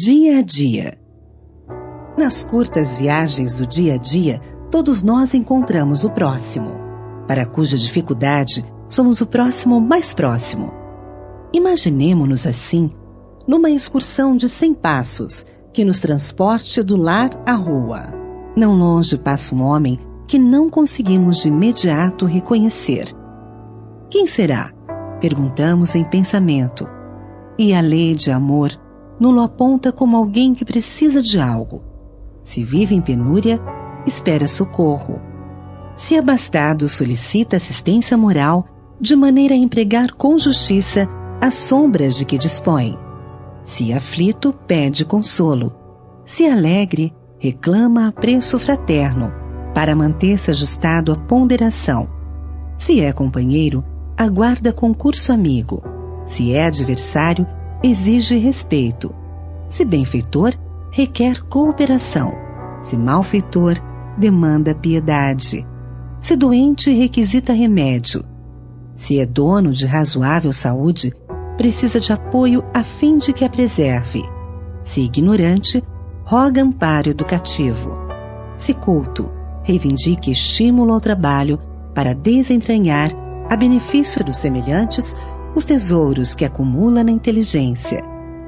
Dia a dia. Nas curtas viagens do dia a dia, todos nós encontramos o próximo, para cuja dificuldade somos o próximo mais próximo. Imaginemo-nos assim, numa excursão de 100 passos, que nos transporte do lar à rua. Não longe passa um homem que não conseguimos de imediato reconhecer. Quem será? Perguntamos em pensamento. E a lei de amor nos aponta como alguém que precisa de algo. Se vive em penúria, espera socorro. Se abastado, solicita assistência moral, de maneira a empregar com justiça as sombras de que dispõe. Se aflito, pede consolo. Se alegre, reclama apreço fraterno, para manter-se ajustado à ponderação. Se é companheiro, aguarda concurso amigo. Se é adversário, exige respeito. Se benfeitor, requer cooperação. Se malfeitor, demanda piedade. Se doente, requisita remédio. Se é dono de razoável saúde, precisa de apoio a fim de que a preserve. Se ignorante, roga amparo educativo. Se culto, reivindique estímulo ao trabalho para desentranhar, a benefício dos semelhantes, os tesouros que acumula na inteligência.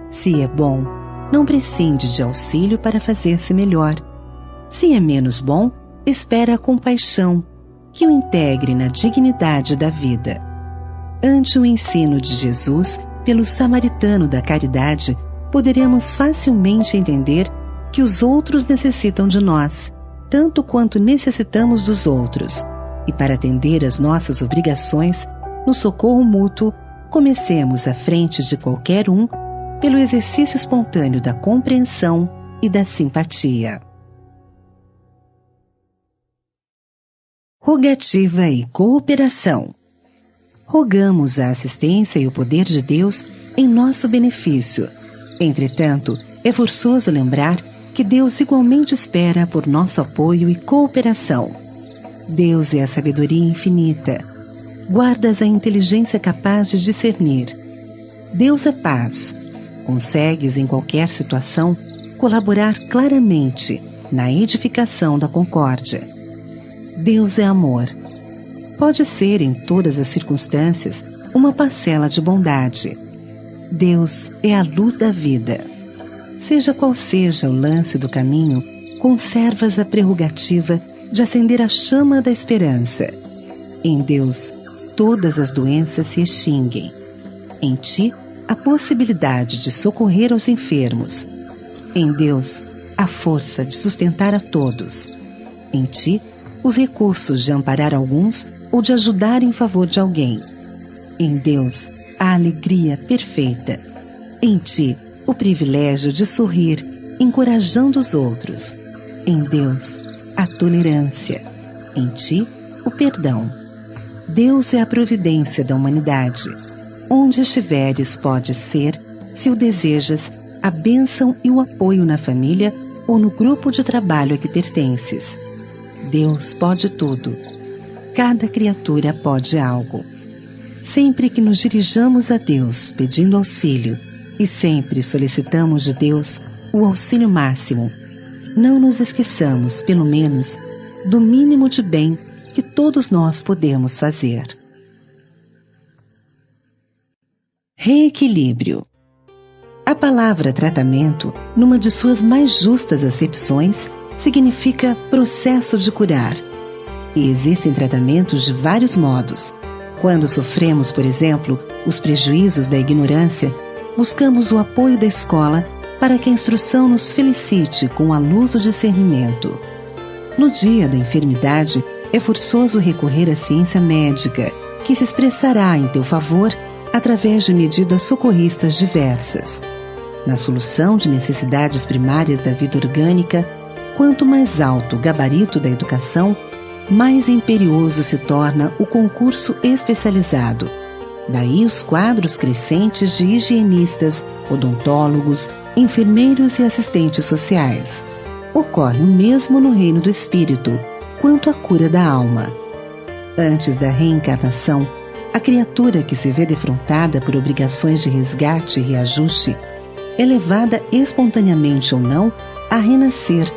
Se é bom, não prescinde de auxílio para fazer-se melhor. Se é menos bom, espera a compaixão, que o integre na dignidade da vida. Ante o ensino de Jesus, pelo samaritano da caridade, poderemos facilmente entender que os outros necessitam de nós, tanto quanto necessitamos dos outros. E para atender às nossas obrigações, no socorro mútuo, comecemos à frente de qualquer um pelo exercício espontâneo da compreensão e da simpatia. Rogativa e cooperação. Rogamos a assistência e o poder de Deus em nosso benefício. Entretanto, é forçoso lembrar que Deus igualmente espera por nosso apoio e cooperação. Deus é a sabedoria infinita. Guardas a inteligência capaz de discernir. Deus é paz. Consegues, em qualquer situação, colaborar claramente na edificação da concórdia. Deus é amor. Pode ser, em todas as circunstâncias, uma parcela de bondade. Deus é a luz da vida. Seja qual seja o lance do caminho, conservas a prerrogativa de acender a chama da esperança. Em Deus, todas as doenças se extinguem. Em ti, a possibilidade de socorrer aos enfermos. Em Deus, a força de sustentar a todos. Em ti, os recursos de amparar alguns ou de ajudar em favor de alguém. Em Deus, a alegria perfeita. Em ti, o privilégio de sorrir, encorajando os outros. Em Deus, a tolerância. Em ti, o perdão. Deus é a providência da humanidade. Onde estiveres pode ser, se o desejas, a bênção e o apoio na família ou no grupo de trabalho a que pertences. Deus pode tudo. Cada criatura pode algo. Sempre que nos dirijamos a Deus pedindo auxílio e sempre solicitamos de Deus o auxílio máximo, não nos esqueçamos, pelo menos, do mínimo de bem que todos nós podemos fazer. Reequilíbrio. A palavra tratamento, numa de suas mais justas acepções, significa processo de curar. E existem tratamentos de vários modos. Quando sofremos, por exemplo, os prejuízos da ignorância, buscamos o apoio da escola para que a instrução nos felicite com a luz do discernimento. No dia da enfermidade, é forçoso recorrer à ciência médica, que se expressará em teu favor através de medidas socorristas diversas. Na solução de necessidades primárias da vida orgânica, quanto mais alto o gabarito da educação, mais imperioso se torna o concurso especializado. Daí os quadros crescentes de higienistas, odontólogos, enfermeiros e assistentes sociais. Ocorre o mesmo no reino do espírito, quanto à cura da alma. Antes da reencarnação, a criatura que se vê defrontada por obrigações de resgate e reajuste é levada espontaneamente ou não a renascer,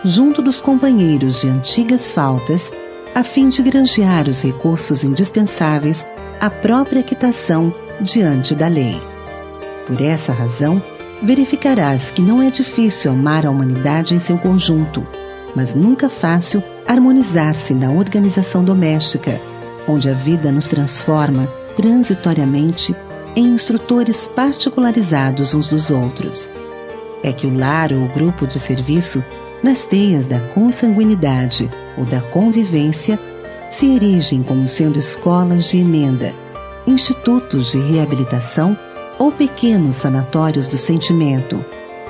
junto dos companheiros de antigas faltas, a fim de granjear os recursos indispensáveis à própria quitação diante da lei. Por essa razão, verificarás que não é difícil amar a humanidade em seu conjunto, mas nunca fácil harmonizar-se na organização doméstica, onde a vida nos transforma transitoriamente em instrutores particularizados uns dos outros. É que o lar ou o grupo de serviço, nas teias da consanguinidade ou da convivência, se erigem como sendo escolas de emenda, institutos de reabilitação ou pequenos sanatórios do sentimento,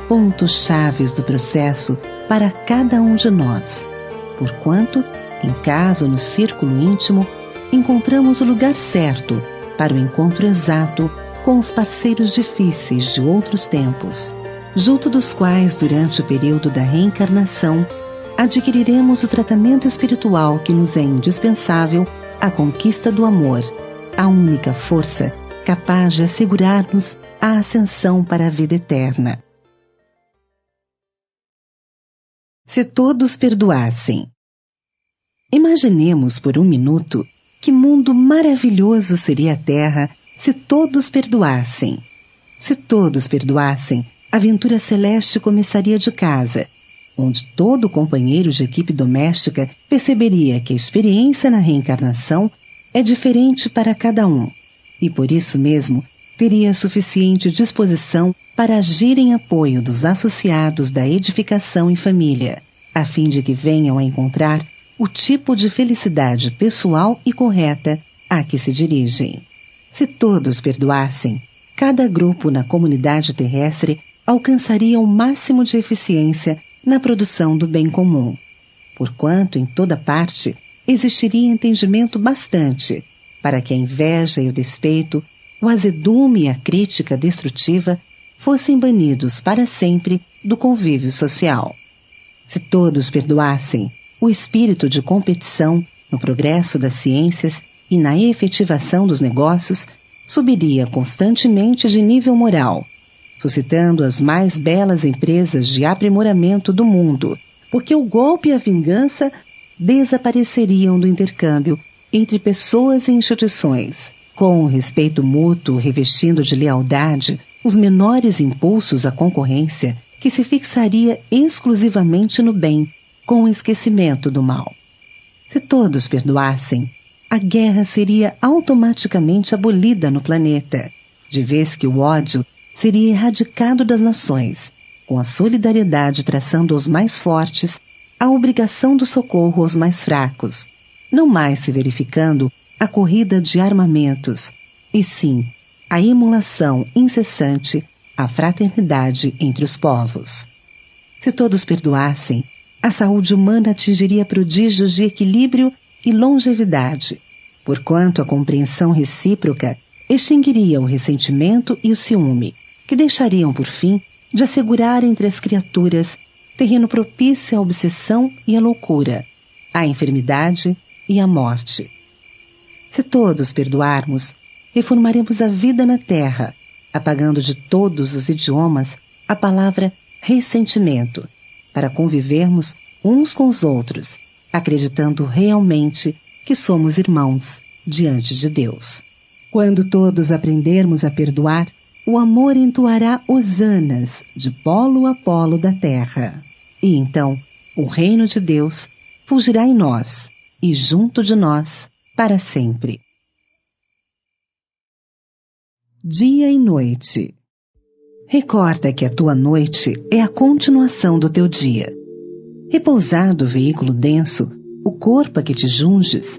pontos chaves do processo para cada um de nós, porquanto, em casa ou no círculo íntimo, encontramos o lugar certo para o encontro exato com os parceiros difíceis de outros tempos, junto dos quais, durante o período da reencarnação, adquiriremos o tratamento espiritual que nos é indispensável à conquista do amor, a única força capaz de assegurar-nos a ascensão para a vida eterna. Se todos perdoassem. Imaginemos por um minuto que mundo maravilhoso seria a Terra se todos perdoassem. Se todos perdoassem, a aventura celeste começaria de casa, onde todo companheiro de equipe doméstica perceberia que a experiência na reencarnação é diferente para cada um, e por isso mesmo teria suficiente disposição para agir em apoio dos associados da edificação em família, a fim de que venham a encontrar o tipo de felicidade pessoal e correta a que se dirigem. Se todos perdoassem, cada grupo na comunidade terrestre alcançaria o máximo de eficiência na produção do bem comum, porquanto em toda parte existiria entendimento bastante para que a inveja e o despeito, o azedume e a crítica destrutiva fossem banidos para sempre do convívio social. Se todos perdoassem, o espírito de competição no progresso das ciências e na efetivação dos negócios subiria constantemente de nível moral, suscitando as mais belas empresas de aprimoramento do mundo, porque o golpe e a vingança desapareceriam do intercâmbio entre pessoas e instituições, com o respeito mútuo revestindo de lealdade os menores impulsos à concorrência que se fixaria exclusivamente no bem, com o esquecimento do mal. Se todos perdoassem, a guerra seria automaticamente abolida no planeta, de vez que o ódio seria erradicado das nações, com a solidariedade traçando aos mais fortes a obrigação do socorro aos mais fracos, não mais se verificando a corrida de armamentos, e sim a emulação incessante à fraternidade entre os povos. Se todos perdoassem, a saúde humana atingiria prodígios de equilíbrio e longevidade, porquanto a compreensão recíproca extinguiria o ressentimento e o ciúme, que deixariam, por fim, de assegurar entre as criaturas terreno propício à obsessão e à loucura, à enfermidade e à morte. Se todos perdoarmos, reformaremos a vida na Terra, apagando de todos os idiomas a palavra ressentimento, para convivermos uns com os outros, acreditando realmente que somos irmãos diante de Deus. Quando todos aprendermos a perdoar, o amor entoará hosanas de polo a polo da terra. E então o reino de Deus fulgirá em nós e junto de nós para sempre. Dia e noite. Recorda que a tua noite é a continuação do teu dia. Repousado o veículo denso, o corpo a que te junges,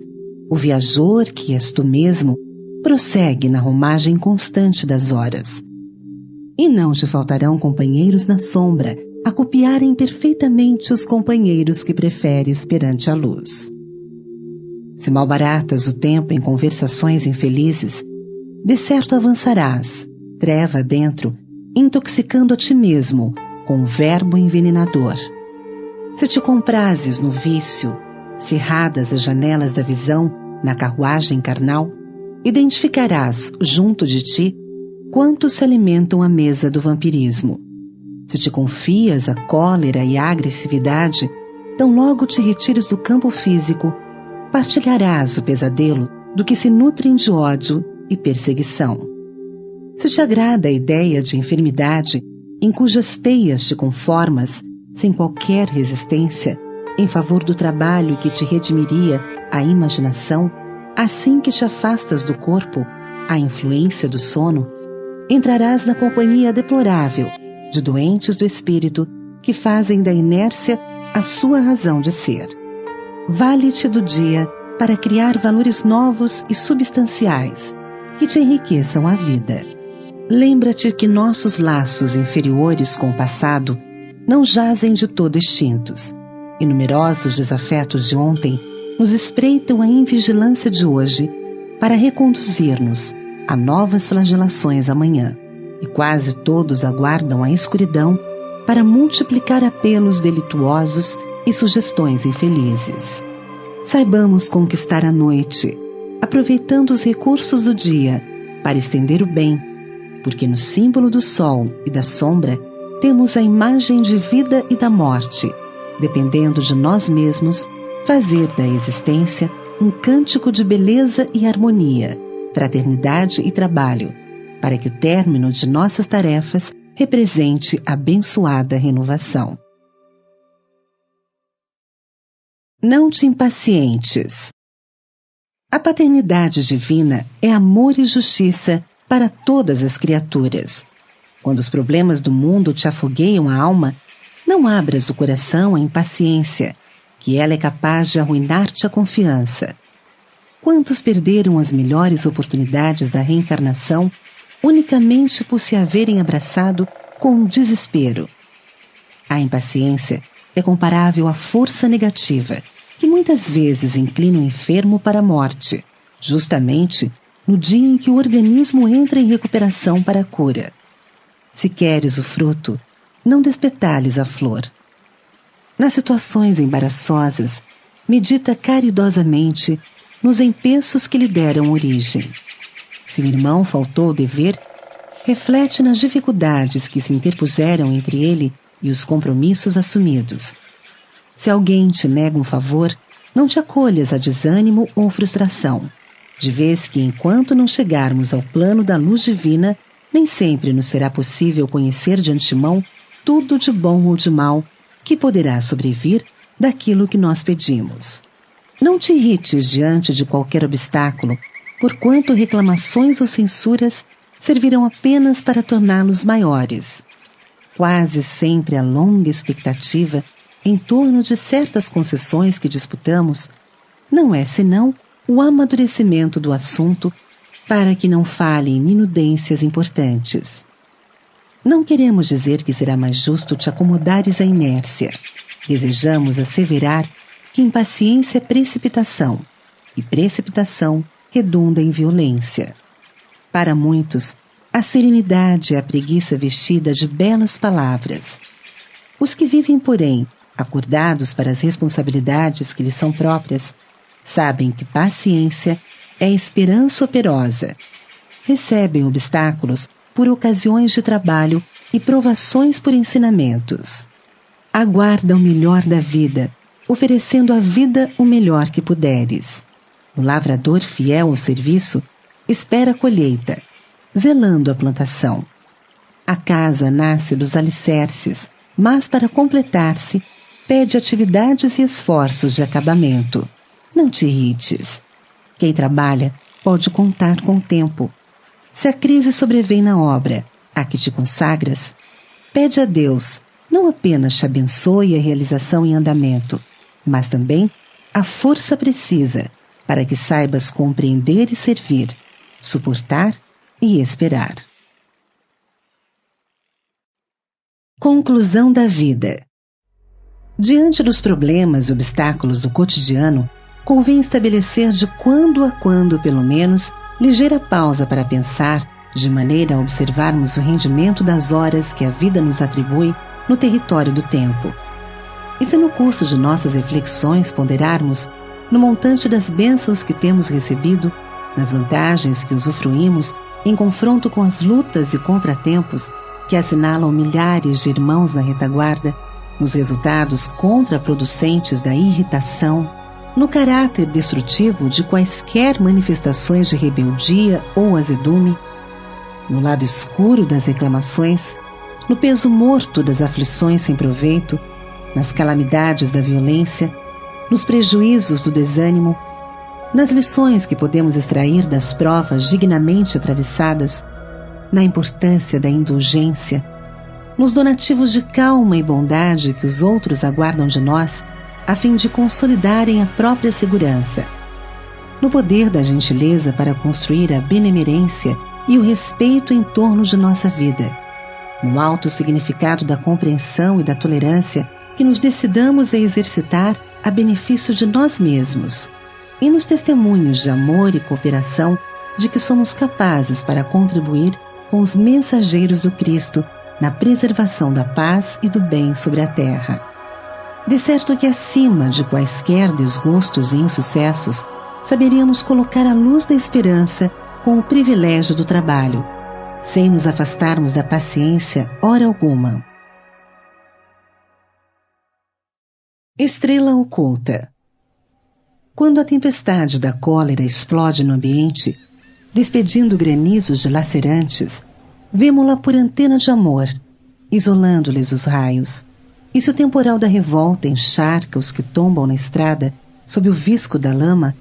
o viajor que és tu mesmo, prossegue na romagem constante das horas. E não te faltarão companheiros na sombra a copiarem perfeitamente os companheiros que preferes perante a luz. Se malbaratas o tempo em conversações infelizes, de certo avançarás, treva dentro, intoxicando a ti mesmo com o verbo envenenador. Se te comprases no vício, cerradas as janelas da visão na carruagem carnal, identificarás junto de ti quantos se alimentam à mesa do vampirismo. Se te confias à cólera e à agressividade, tão logo te retires do campo físico, partilharás o pesadelo do que se nutrem de ódio e perseguição. Se te agrada a ideia de enfermidade em cujas teias te conformas, sem qualquer resistência, em favor do trabalho que te redimiria a imaginação, assim que te afastas do corpo, a influência do sono, entrarás na companhia deplorável de doentes do espírito que fazem da inércia a sua razão de ser. Vale-te do dia para criar valores novos e substanciais que te enriqueçam a vida. Lembra-te que nossos laços inferiores com o passado não jazem de todo extintos, e numerosos desafetos de ontem nos espreitam a invigilância de hoje para reconduzir-nos a novas flagelações amanhã, e quase todos aguardam a escuridão para multiplicar apelos delituosos e sugestões infelizes. Saibamos conquistar a noite, aproveitando os recursos do dia para estender o bem, porque no símbolo do sol e da sombra temos a imagem de vida e da morte, dependendo de nós mesmos, fazer da existência um cântico de beleza e harmonia, fraternidade e trabalho, para que o término de nossas tarefas represente abençoada renovação. Não te impacientes. A paternidade divina é amor e justiça para todas as criaturas. Quando os problemas do mundo te afogueiam a alma, não abras o coração à impaciência, que ela é capaz de arruinar-te a confiança. Quantos perderam as melhores oportunidades da reencarnação unicamente por se haverem abraçado com o desespero? A impaciência é comparável à força negativa, que muitas vezes inclina o enfermo para a morte, justamente no dia em que o organismo entra em recuperação para a cura. Se queres o fruto, não despetales a flor. Nas situações embaraçosas, medita caridosamente nos empeços que lhe deram origem. Se o irmão faltou ao dever, reflete nas dificuldades que se interpuseram entre ele e os compromissos assumidos. Se alguém te nega um favor, não te acolhas a desânimo ou frustração, de vez que, enquanto não chegarmos ao plano da luz divina, nem sempre nos será possível conhecer de antemão tudo de bom ou de mal que poderá sobrevir daquilo que nós pedimos. Não te irrites diante de qualquer obstáculo, porquanto reclamações ou censuras servirão apenas para torná-los maiores. Quase sempre a longa expectativa em torno de certas concessões que disputamos não é senão o amadurecimento do assunto para que não fale em minudências importantes. Não queremos dizer que será mais justo te acomodares à inércia. Desejamos asseverar que impaciência é precipitação, e precipitação redunda em violência. Para muitos, a serenidade é a preguiça vestida de belas palavras. Os que vivem, porém, acordados para as responsabilidades que lhes são próprias, sabem que paciência é esperança operosa. Recebem obstáculos por ocasiões de trabalho e provações por ensinamentos. Aguarda o melhor da vida, oferecendo à vida o melhor que puderes. O lavrador fiel ao serviço espera a colheita, zelando a plantação. A casa nasce dos alicerces, mas para completar-se, pede atividades e esforços de acabamento. Não te irrites. Quem trabalha pode contar com o tempo. Se a crise sobrevém na obra a que te consagras, pede a Deus não apenas te abençoe a realização em andamento, mas também a força precisa para que saibas compreender e servir, suportar e esperar. Conclusão da vida. Diante dos problemas e obstáculos do cotidiano, convém estabelecer de quando a quando, pelo menos, ligeira pausa para pensar, de maneira a observarmos o rendimento das horas que a vida nos atribui no território do tempo. E se no curso de nossas reflexões ponderarmos no montante das bênçãos que temos recebido, nas vantagens que usufruímos em confronto com as lutas e contratempos que assinalam milhares de irmãos na retaguarda, nos resultados contraproducentes da irritação, no caráter destrutivo de quaisquer manifestações de rebeldia ou azedume, no lado escuro das reclamações, no peso morto das aflições sem proveito, nas calamidades da violência, nos prejuízos do desânimo, nas lições que podemos extrair das provas dignamente atravessadas, na importância da indulgência, nos donativos de calma e bondade que os outros aguardam de nós a fim de consolidarem a própria segurança, no poder da gentileza para construir a benemerência e o respeito em torno de nossa vida, no alto significado da compreensão e da tolerância que nos decidamos a exercitar a benefício de nós mesmos, e nos testemunhos de amor e cooperação de que somos capazes para contribuir com os mensageiros do Cristo na preservação da paz e do bem sobre a terra. De certo que acima de quaisquer desgostos e insucessos, saberíamos colocar a luz da esperança com o privilégio do trabalho, sem nos afastarmos da paciência hora alguma. Estrela oculta. Quando a tempestade da cólera explode no ambiente, despedindo granizos dilacerantes, vemo-la por antena de amor, isolando-lhes os raios. E se o temporal da revolta encharca os que tombam na estrada sob o visco da lama,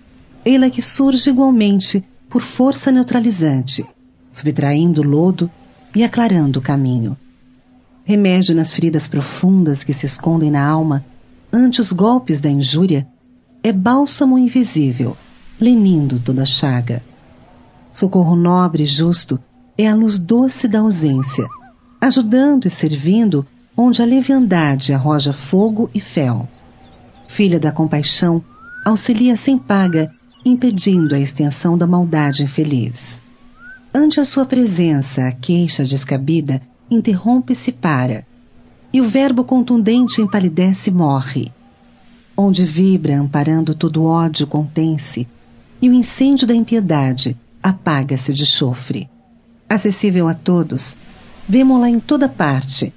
ela que surge igualmente por força neutralizante, subtraindo o lodo e aclarando o caminho. Remédio nas feridas profundas que se escondem na alma ante os golpes da injúria, é bálsamo invisível, lenindo toda a chaga. Socorro nobre e justo é a luz doce da ausência, ajudando e servindo onde a leviandade arroja fogo e fel. Filha da compaixão, auxilia sem paga, impedindo a extensão da maldade infeliz. Ante a sua presença, a queixa descabida interrompe-se e para, e o verbo contundente empalidece e morre. Onde vibra, amparando todo ódio, contém-se, e o incêndio da impiedade apaga-se de chofre. Acessível a todos, vemo-la em toda parte,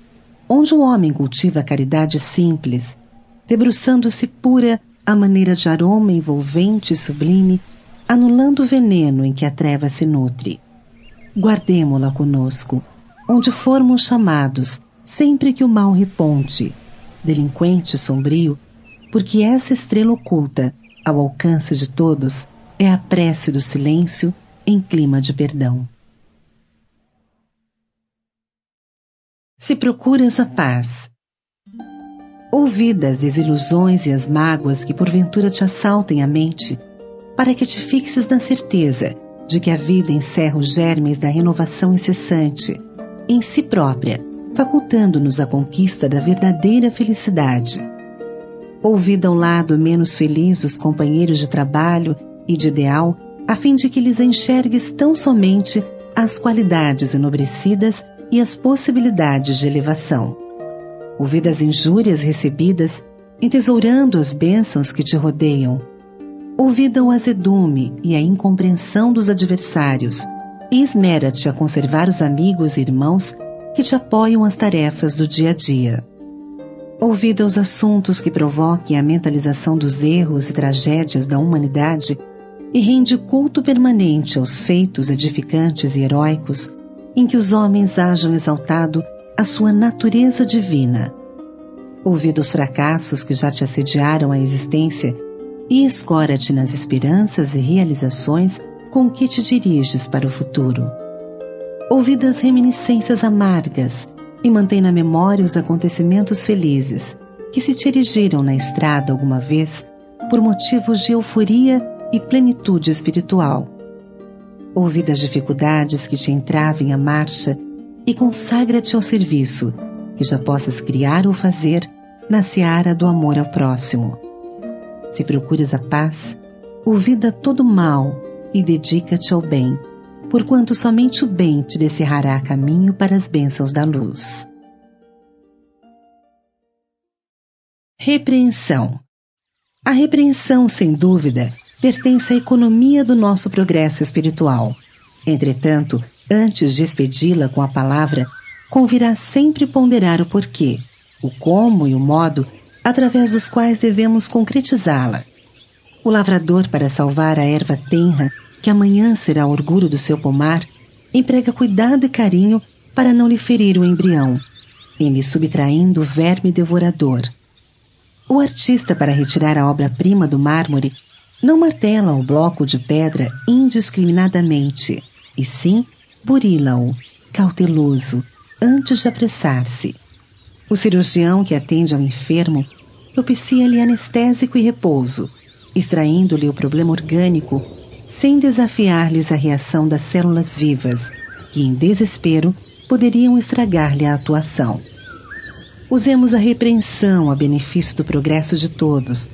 onde o homem cultiva a caridade simples, debruçando-se pura à maneira de aroma envolvente e sublime, anulando o veneno em que a treva se nutre. Guardemo-la conosco, onde formos chamados, sempre que o mal reponte, delinquente sombrio, porque essa estrela oculta, ao alcance de todos, é a prece do silêncio em clima de perdão. Se procuras a paz. Ouvida as desilusões e as mágoas que porventura te assaltem a mente, para que te fixes na certeza de que a vida encerra os germes da renovação incessante, em si própria, facultando-nos a conquista da verdadeira felicidade. Ouvida ao lado menos feliz dos companheiros de trabalho e de ideal, a fim de que lhes enxergues tão somente as qualidades enobrecidas e as possibilidades de elevação. Ouvida as injúrias recebidas, entesourando as bênçãos que te rodeiam. Ouvida o azedume e a incompreensão dos adversários, e esmera-te a conservar os amigos e irmãos que te apoiam as tarefas do dia a dia. Ouvida os assuntos que provoquem a mentalização dos erros e tragédias da humanidade, e rende culto permanente aos feitos edificantes e heróicos em que os homens hajam exaltado a sua natureza divina. Ouvida os fracassos que já te assediaram a existência e escora-te nas esperanças e realizações com que te diriges para o futuro. Ouvida as reminiscências amargas e mantém na memória os acontecimentos felizes que se te erigiram na estrada alguma vez por motivos de euforia e plenitude espiritual. Ouvida as dificuldades que te entravem a marcha e consagra-te ao serviço que já possas criar ou fazer na seara do amor ao próximo. Se procuras a paz, ouvida todo o mal e dedica-te ao bem, porquanto somente o bem te descerrará caminho para as bênçãos da luz. Repreensão. A repreensão, sem dúvida, pertence à economia do nosso progresso espiritual. Entretanto, antes de expedi-la com a palavra, convirá sempre ponderar o porquê, o como e o modo através dos quais devemos concretizá-la. O lavrador, para salvar a erva tenra, que amanhã será orgulho do seu pomar, emprega cuidado e carinho para não lhe ferir o embrião, em lhe subtraindo o verme devorador. O artista, para retirar a obra-prima do mármore, não martela o bloco de pedra indiscriminadamente, e sim burila-o, cauteloso, antes de apressar-se. O cirurgião que atende ao enfermo propicia-lhe anestésico e repouso, extraindo-lhe o problema orgânico, sem desafiar-lhes a reação das células vivas, que em desespero poderiam estragar-lhe a atuação. Usemos a repreensão a benefício do progresso de todos,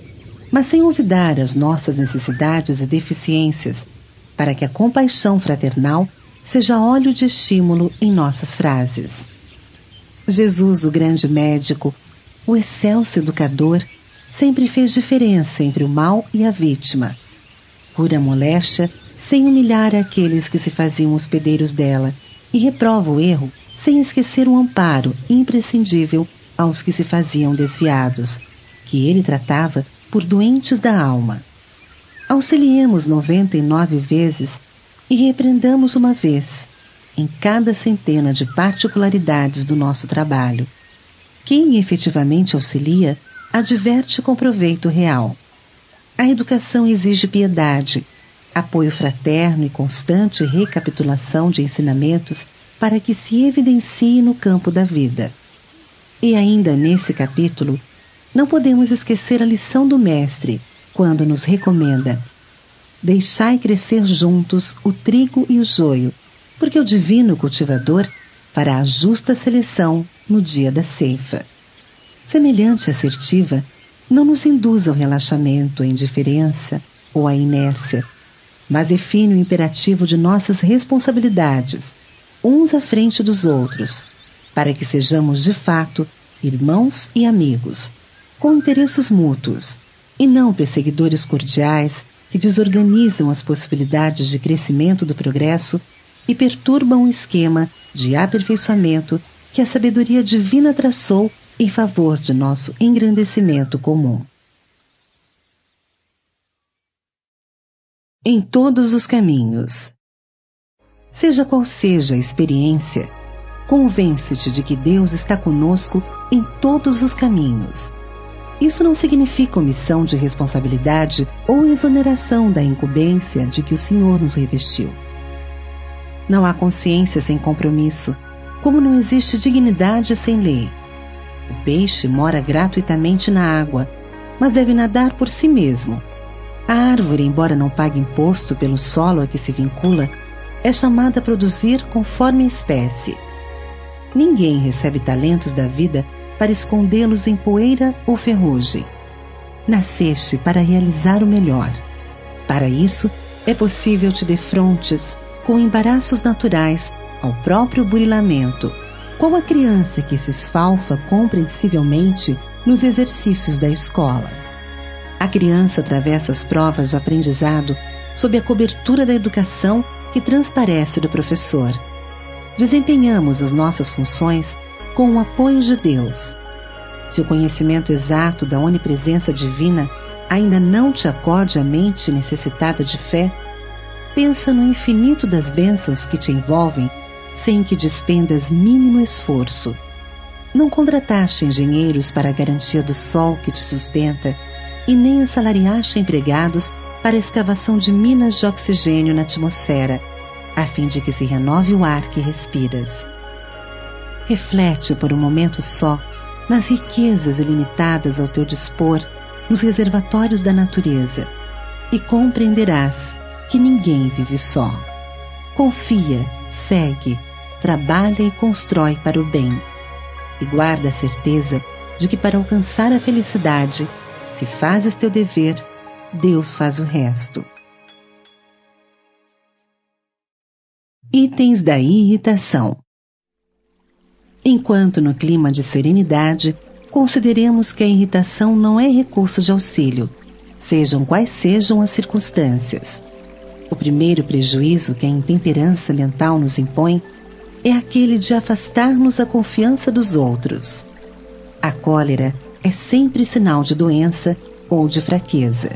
mas sem olvidar as nossas necessidades e deficiências, para que a compaixão fraternal seja óleo de estímulo em nossas frases. Jesus, o grande médico, o excelso educador, sempre fez diferença entre o mal e a vítima. Cura a moléstia sem humilhar aqueles que se faziam hospedeiros dela e reprova o erro sem esquecer o amparo imprescindível aos que se faziam desviados, que ele tratava por doentes da alma. Auxiliemos 99 vezes e repreendamos uma vez, em cada centena de particularidades do nosso trabalho. Quem efetivamente auxilia, adverte com proveito real. A educação exige piedade, apoio fraterno e constante recapitulação de ensinamentos para que se evidencie no campo da vida. E ainda nesse capítulo, não podemos esquecer a lição do Mestre, quando nos recomenda: deixai crescer juntos o trigo e o joio, porque o divino cultivador fará a justa seleção no dia da ceifa. Semelhante assertiva não nos induz ao relaxamento, à indiferença ou à inércia, mas define o imperativo de nossas responsabilidades, uns à frente dos outros, para que sejamos de fato irmãos e amigos, com interesses mútuos, e não perseguidores cordiais que desorganizam as possibilidades de crescimento do progresso e perturbam o esquema de aperfeiçoamento que a sabedoria divina traçou em favor de nosso engrandecimento comum. Em todos os caminhos. Seja qual seja a experiência, convence-te de que Deus está conosco em todos os caminhos. Isso não significa omissão de responsabilidade ou exoneração da incumbência de que o Senhor nos revestiu. Não há consciência sem compromisso, como não existe dignidade sem lei. O peixe mora gratuitamente na água, mas deve nadar por si mesmo. A árvore, embora não pague imposto pelo solo a que se vincula, é chamada a produzir conforme a espécie. Ninguém recebe talentos da vida para escondê-los em poeira ou ferrugem. Nasceste para realizar o melhor. Para isso, é possível te defrontes com embaraços naturais ao próprio burilamento, qual a criança que se esfalfa compreensivelmente nos exercícios da escola. A criança atravessa as provas de aprendizado sob a cobertura da educação que transparece do professor. Desempenhamos as nossas funções com o apoio de Deus. Se o conhecimento exato da onipresença divina ainda não te acode a mente necessitada de fé, pensa no infinito das bênçãos que te envolvem sem que despendas mínimo esforço. Não contrataste engenheiros para a garantia do sol que te sustenta e nem assalariaste empregados para a escavação de minas de oxigênio na atmosfera, a fim de que se renove o ar que respiras. Reflete por um momento só nas riquezas ilimitadas ao teu dispor nos reservatórios da natureza e compreenderás que ninguém vive só. Confia, segue, trabalha e constrói para o bem. E guarda a certeza de que para alcançar a felicidade, se fazes teu dever, Deus faz o resto. Itens da irritação. Enquanto no clima de serenidade, consideremos que a irritação não é recurso de auxílio, sejam quais sejam as circunstâncias. O primeiro prejuízo que a intemperança mental nos impõe é aquele de afastar-nos a confiança dos outros. A cólera é sempre sinal de doença ou de fraqueza.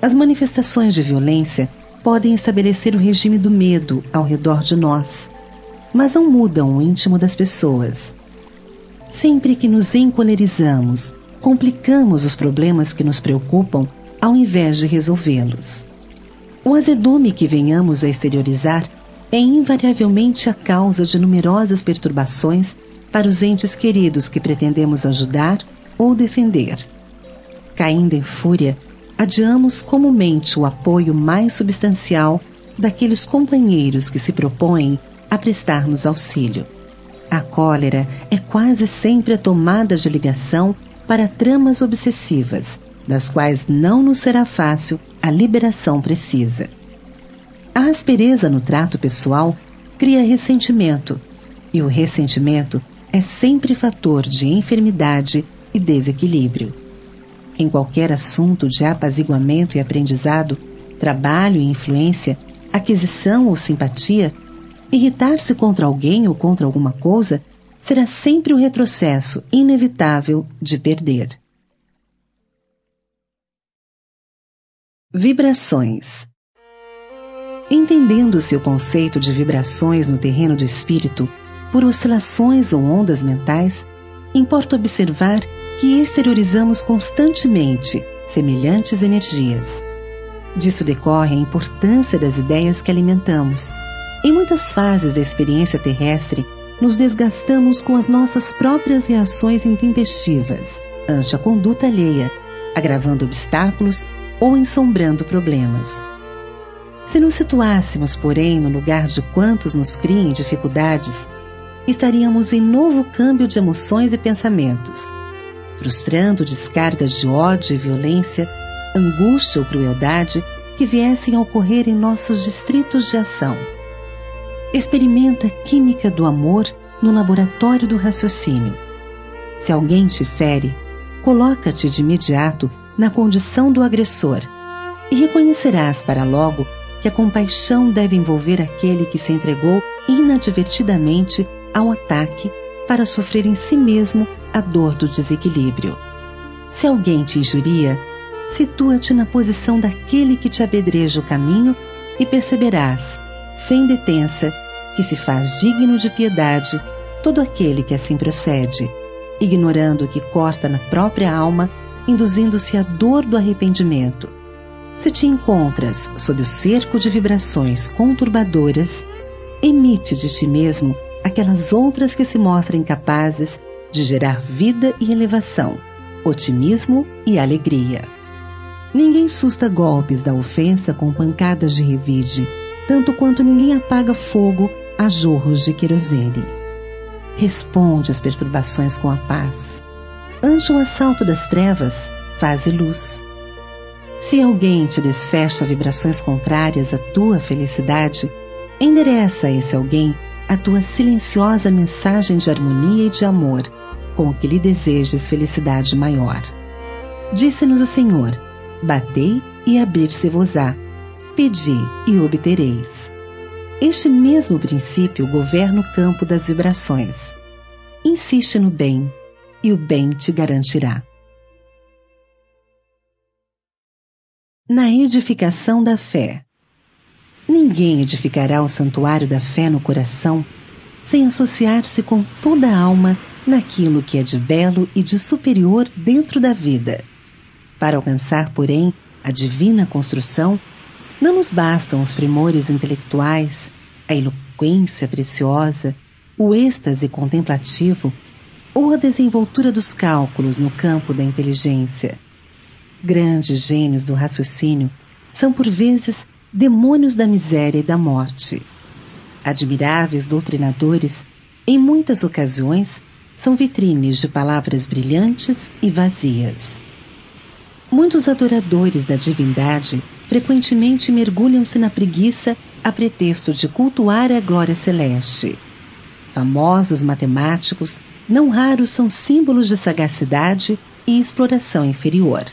As manifestações de violência podem estabelecer o regime do medo ao redor de nós, mas não mudam o íntimo das pessoas. Sempre que nos encolerizamos, complicamos os problemas que nos preocupam ao invés de resolvê-los. O azedume que venhamos a exteriorizar é invariavelmente a causa de numerosas perturbações para os entes queridos que pretendemos ajudar ou defender. Caindo em fúria, adiamos comumente o apoio mais substancial daqueles companheiros que se propõem a prestar-nos auxílio. A cólera é quase sempre a tomada de ligação para tramas obsessivas, das quais não nos será fácil a liberação precisa. A aspereza no trato pessoal cria ressentimento, e o ressentimento é sempre fator de enfermidade e desequilíbrio. Em qualquer assunto de apaziguamento e aprendizado, trabalho e influência, aquisição ou simpatia, irritar-se contra alguém ou contra alguma coisa será sempre o retrocesso inevitável de perder. Vibrações. Entendendo-se o conceito de vibrações no terreno do espírito, por oscilações ou ondas mentais, importa observar que exteriorizamos constantemente semelhantes energias. Disso decorre a importância das ideias que alimentamos. Em muitas fases da experiência terrestre, nos desgastamos com as nossas próprias reações intempestivas ante a conduta alheia, agravando obstáculos ou ensombrando problemas. Se nos situássemos, porém, no lugar de quantos nos criem dificuldades, estaríamos em novo câmbio de emoções e pensamentos, frustrando descargas de ódio e violência, angústia ou crueldade que viessem a ocorrer em nossos distritos de ação. Experimenta a química do amor no laboratório do raciocínio. Se alguém te fere, coloca-te de imediato na condição do agressor e reconhecerás para logo que a compaixão deve envolver aquele que se entregou inadvertidamente ao ataque para sofrer em si mesmo a dor do desequilíbrio. Se alguém te injuria, situa-te na posição daquele que te apedreja o caminho e perceberás, sem detença, que se faz digno de piedade todo aquele que assim procede, ignorando que corta na própria alma, induzindo-se à dor do arrependimento. Se te encontras sob o cerco de vibrações conturbadoras, emite de ti mesmo aquelas outras que se mostram incapazes de gerar vida e elevação, otimismo e alegria. Ninguém susta golpes da ofensa com pancadas de revide, tanto quanto ninguém apaga fogo a jorros de querosene. Responde às perturbações com a paz. Ante o assalto das trevas, faze luz. Se alguém te desfecha vibrações contrárias à tua felicidade, endereça a esse alguém a tua silenciosa mensagem de harmonia e de amor, com que lhe desejes felicidade maior. Disse-nos o Senhor: batei e abrir-se-vos-á, pedi e obtereis. Este mesmo princípio governa o campo das vibrações. Insiste no bem, e o bem te garantirá. Na edificação da fé. Ninguém edificará o santuário da fé no coração sem associar-se com toda a alma naquilo que é de belo e de superior dentro da vida. Para alcançar, porém, a divina construção, não nos bastam os primores intelectuais, a eloquência preciosa, o êxtase contemplativo ou a desenvoltura dos cálculos no campo da inteligência. Grandes gênios do raciocínio são, por vezes, demônios da miséria e da morte. Admiráveis doutrinadores, em muitas ocasiões, são vitrines de palavras brilhantes e vazias. Muitos adoradores da divindade frequentemente mergulham-se na preguiça a pretexto de cultuar a glória celeste. Famosos matemáticos, não raros são símbolos de sagacidade e exploração inferior.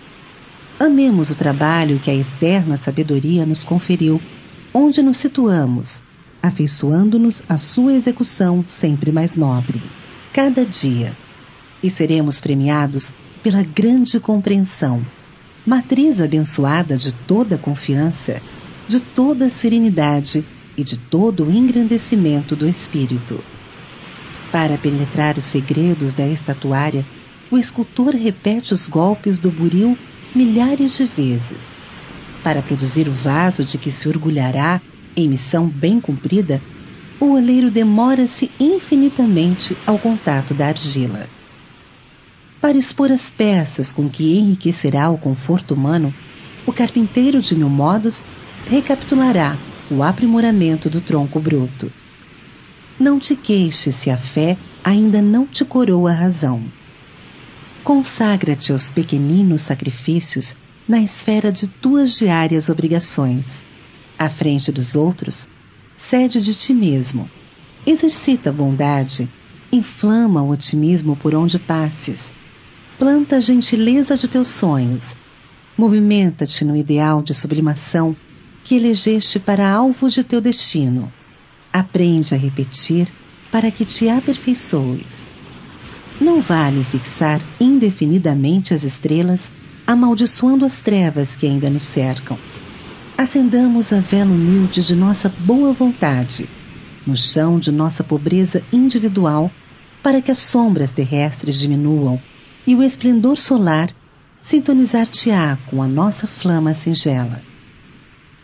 Amemos o trabalho que a eterna sabedoria nos conferiu, onde nos situamos, afeiçoando-nos à sua execução sempre mais nobre, cada dia. E seremos premiados pela grande compreensão, matriz abençoada de toda confiança, de toda serenidade e de todo o engrandecimento do espírito. Para penetrar os segredos da estatuária, o escultor repete os golpes do buril milhares de vezes. Para produzir o vaso de que se orgulhará em missão bem cumprida, o oleiro demora-se infinitamente ao contato da argila. Para expor as peças com que enriquecerá o conforto humano, o carpinteiro de 1000 modos recapitulará o aprimoramento do tronco bruto. Não te queixes se a fé ainda não te coroa a razão. Consagra-te aos pequeninos sacrifícios na esfera de tuas diárias obrigações. À frente dos outros, cede de ti mesmo. Exercita a bondade, inflama o otimismo por onde passes. Planta a gentileza de teus sonhos. Movimenta-te no ideal de sublimação que elegeste para alvo de teu destino. Aprende a repetir para que te aperfeiçoes. Não vale fixar indefinidamente as estrelas, amaldiçoando as trevas que ainda nos cercam. Acendamos a vela humilde de nossa boa vontade, no chão de nossa pobreza individual, para que as sombras terrestres diminuam e o esplendor solar sintonizar-te-á com a nossa flama singela.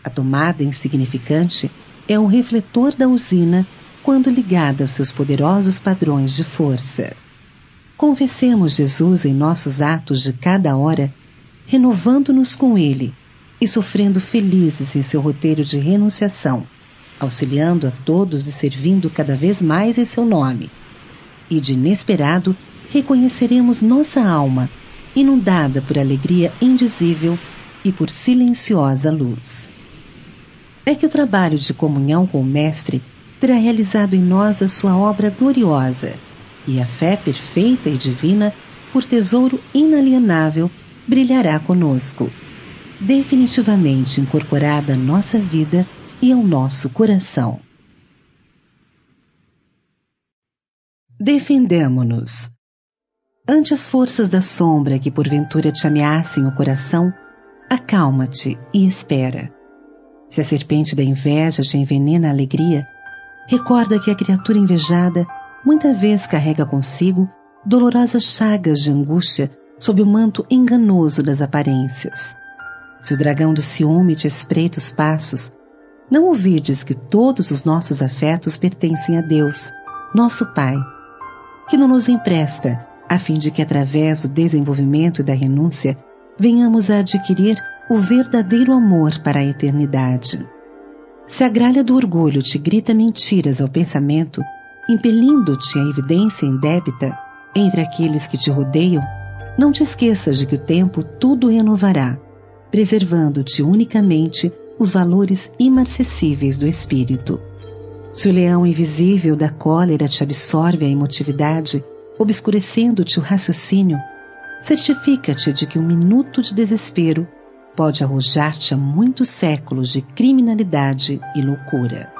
A tomada insignificante é um refletor da usina quando ligada aos seus poderosos padrões de força. Confessemos Jesus em nossos atos de cada hora, renovando-nos com Ele e sofrendo felizes em seu roteiro de renunciação, auxiliando a todos e servindo cada vez mais em seu nome. E de inesperado reconheceremos nossa alma, inundada por alegria indizível e por silenciosa luz. É que o trabalho de comunhão com o Mestre terá realizado em nós a sua obra gloriosa, e a fé perfeita e divina, por tesouro inalienável, brilhará conosco, definitivamente incorporada à nossa vida e ao nosso coração. Defendamo-nos. Ante as forças da sombra que porventura te ameacem o coração, acalma-te e espera. Se a serpente da inveja te envenena a alegria, recorda que a criatura invejada muita vez carrega consigo dolorosas chagas de angústia sob o manto enganoso das aparências. Se o dragão do ciúme te espreita os passos, não ouvides que todos os nossos afetos pertencem a Deus, nosso Pai, que não nos empresta, a fim de que através do desenvolvimento e da renúncia venhamos a adquirir o verdadeiro amor para a eternidade. Se a gralha do orgulho te grita mentiras ao pensamento, impelindo-te à evidência indébita entre aqueles que te rodeiam, não te esqueças de que o tempo tudo renovará, preservando-te unicamente os valores imarcessíveis do espírito. Se o leão invisível da cólera te absorve a emotividade, obscurecendo-te o raciocínio, certifica-te de que um minuto de desespero pode arrojar-te a muitos séculos de criminalidade e loucura.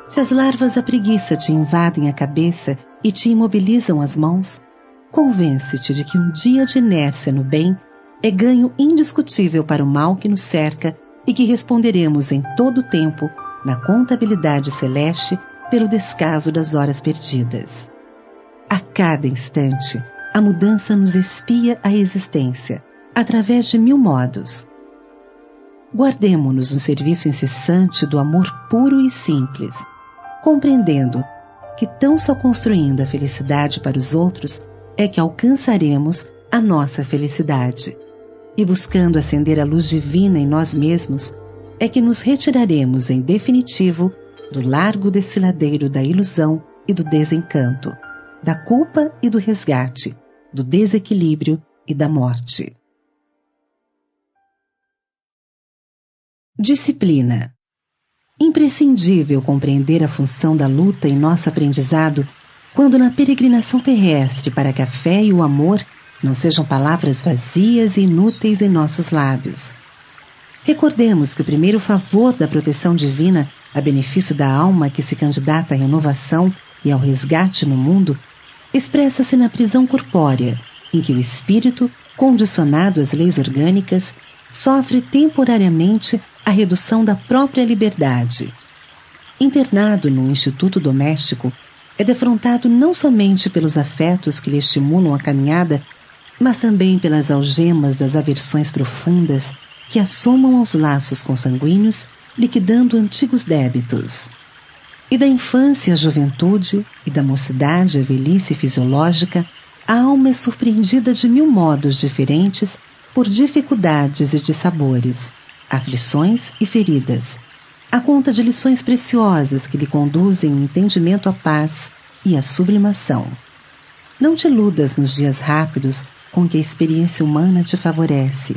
Se as larvas da preguiça te invadem a cabeça e te imobilizam as mãos, convence-te de que um dia de inércia no bem é ganho indiscutível para o mal que nos cerca e que responderemos em todo o tempo na contabilidade celeste pelo descaso das horas perdidas. A cada instante, a mudança nos espia a existência, através de 1000 modos. Guardemo-nos no serviço incessante do amor puro e simples, compreendendo que tão só construindo a felicidade para os outros é que alcançaremos a nossa felicidade, e buscando acender a luz divina em nós mesmos é que nos retiraremos em definitivo do largo desfiladeiro da ilusão e do desencanto, da culpa e do resgate, do desequilíbrio e da morte. Disciplina. Imprescindível compreender a função da luta em nosso aprendizado quando na peregrinação terrestre para que a fé e o amor não sejam palavras vazias e inúteis em nossos lábios. Recordemos que o primeiro favor da proteção divina a benefício da alma que se candidata à renovação e ao resgate no mundo expressa-se na prisão corpórea, em que o espírito, condicionado às leis orgânicas, sofre temporariamente a redução da própria liberdade. Internado num instituto doméstico, é defrontado não somente pelos afetos que lhe estimulam a caminhada, mas também pelas algemas das aversões profundas que assomam aos laços consanguíneos, liquidando antigos débitos. E da infância à juventude, e da mocidade à velhice fisiológica, a alma é surpreendida de 1000 modos diferentes por dificuldades e dissabores, aflições e feridas, à conta de lições preciosas que lhe conduzem o entendimento à paz e à sublimação. Não te iludas nos dias rápidos com que a experiência humana te favorece.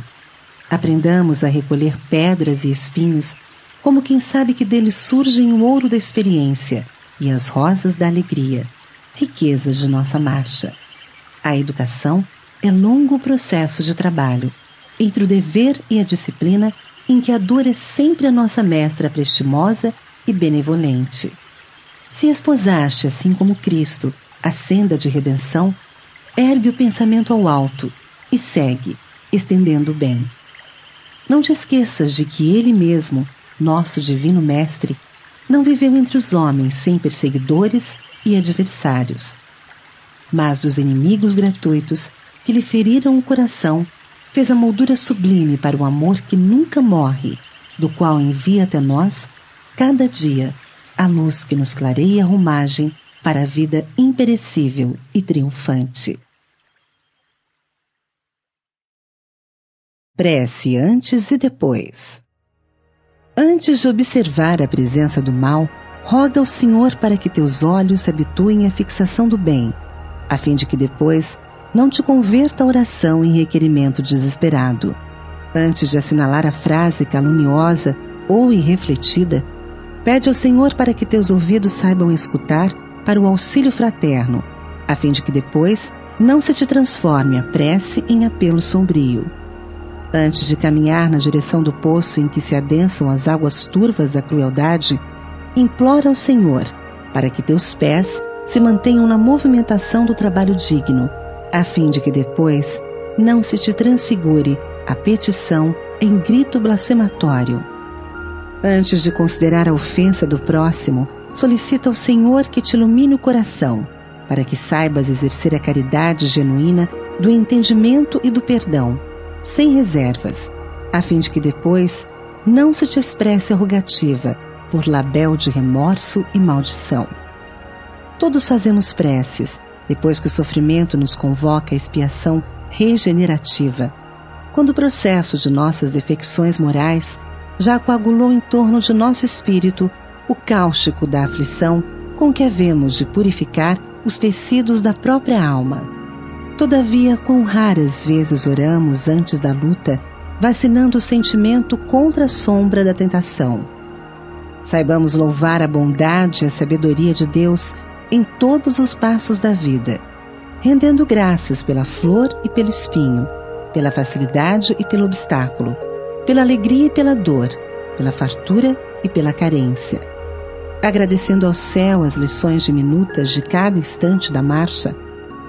Aprendamos a recolher pedras e espinhos, como quem sabe que deles surgem o ouro da experiência e as rosas da alegria, riquezas de nossa marcha. A educação é longo processo de trabalho, entre o dever e a disciplina, em que a dor é sempre a nossa mestra prestimosa e benevolente. Se esposaste, assim como Cristo, a senda de redenção, ergue o pensamento ao alto e segue, estendendo o bem. Não te esqueças de que Ele mesmo, nosso Divino Mestre, não viveu entre os homens sem perseguidores e adversários. Mas dos inimigos gratuitos que lhe feriram o coração, fez a moldura sublime para o amor que nunca morre, do qual envia até nós, cada dia, a luz que nos clareia a rumagem para a vida imperecível e triunfante. Prece antes e depois. Antes de observar a presença do mal, roga ao Senhor para que teus olhos se habituem à fixação do bem, a fim de que depois não te converta a oração em requerimento desesperado. Antes de assinalar a frase caluniosa ou irrefletida, pede ao Senhor para que teus ouvidos saibam escutar para o auxílio fraterno, a fim de que depois não se te transforme a prece em apelo sombrio. Antes de caminhar na direção do poço em que se adensam as águas turvas da crueldade, implora ao Senhor para que teus pés se mantenham na movimentação do trabalho digno, a fim de que depois não se te transfigure a petição em grito blasfematório. Antes de considerar a ofensa do próximo, solicita ao Senhor que te ilumine o coração, para que saibas exercer a caridade genuína do entendimento e do perdão, sem reservas, a fim de que depois não se te expresse a rogativa por labéu de remorso e maldição. Todos fazemos preces, depois que o sofrimento nos convoca à expiação regenerativa, quando o processo de nossas defecções morais já coagulou em torno de nosso espírito o cáustico da aflição com que havemos de purificar os tecidos da própria alma. Todavia, quão raras vezes oramos antes da luta, vacinando o sentimento contra a sombra da tentação. Saibamos louvar a bondade e a sabedoria de Deus em todos os passos da vida, rendendo graças pela flor e pelo espinho, pela facilidade e pelo obstáculo, pela alegria e pela dor, pela fartura e pela carência. Agradecendo ao céu as lições diminutas de cada instante da marcha,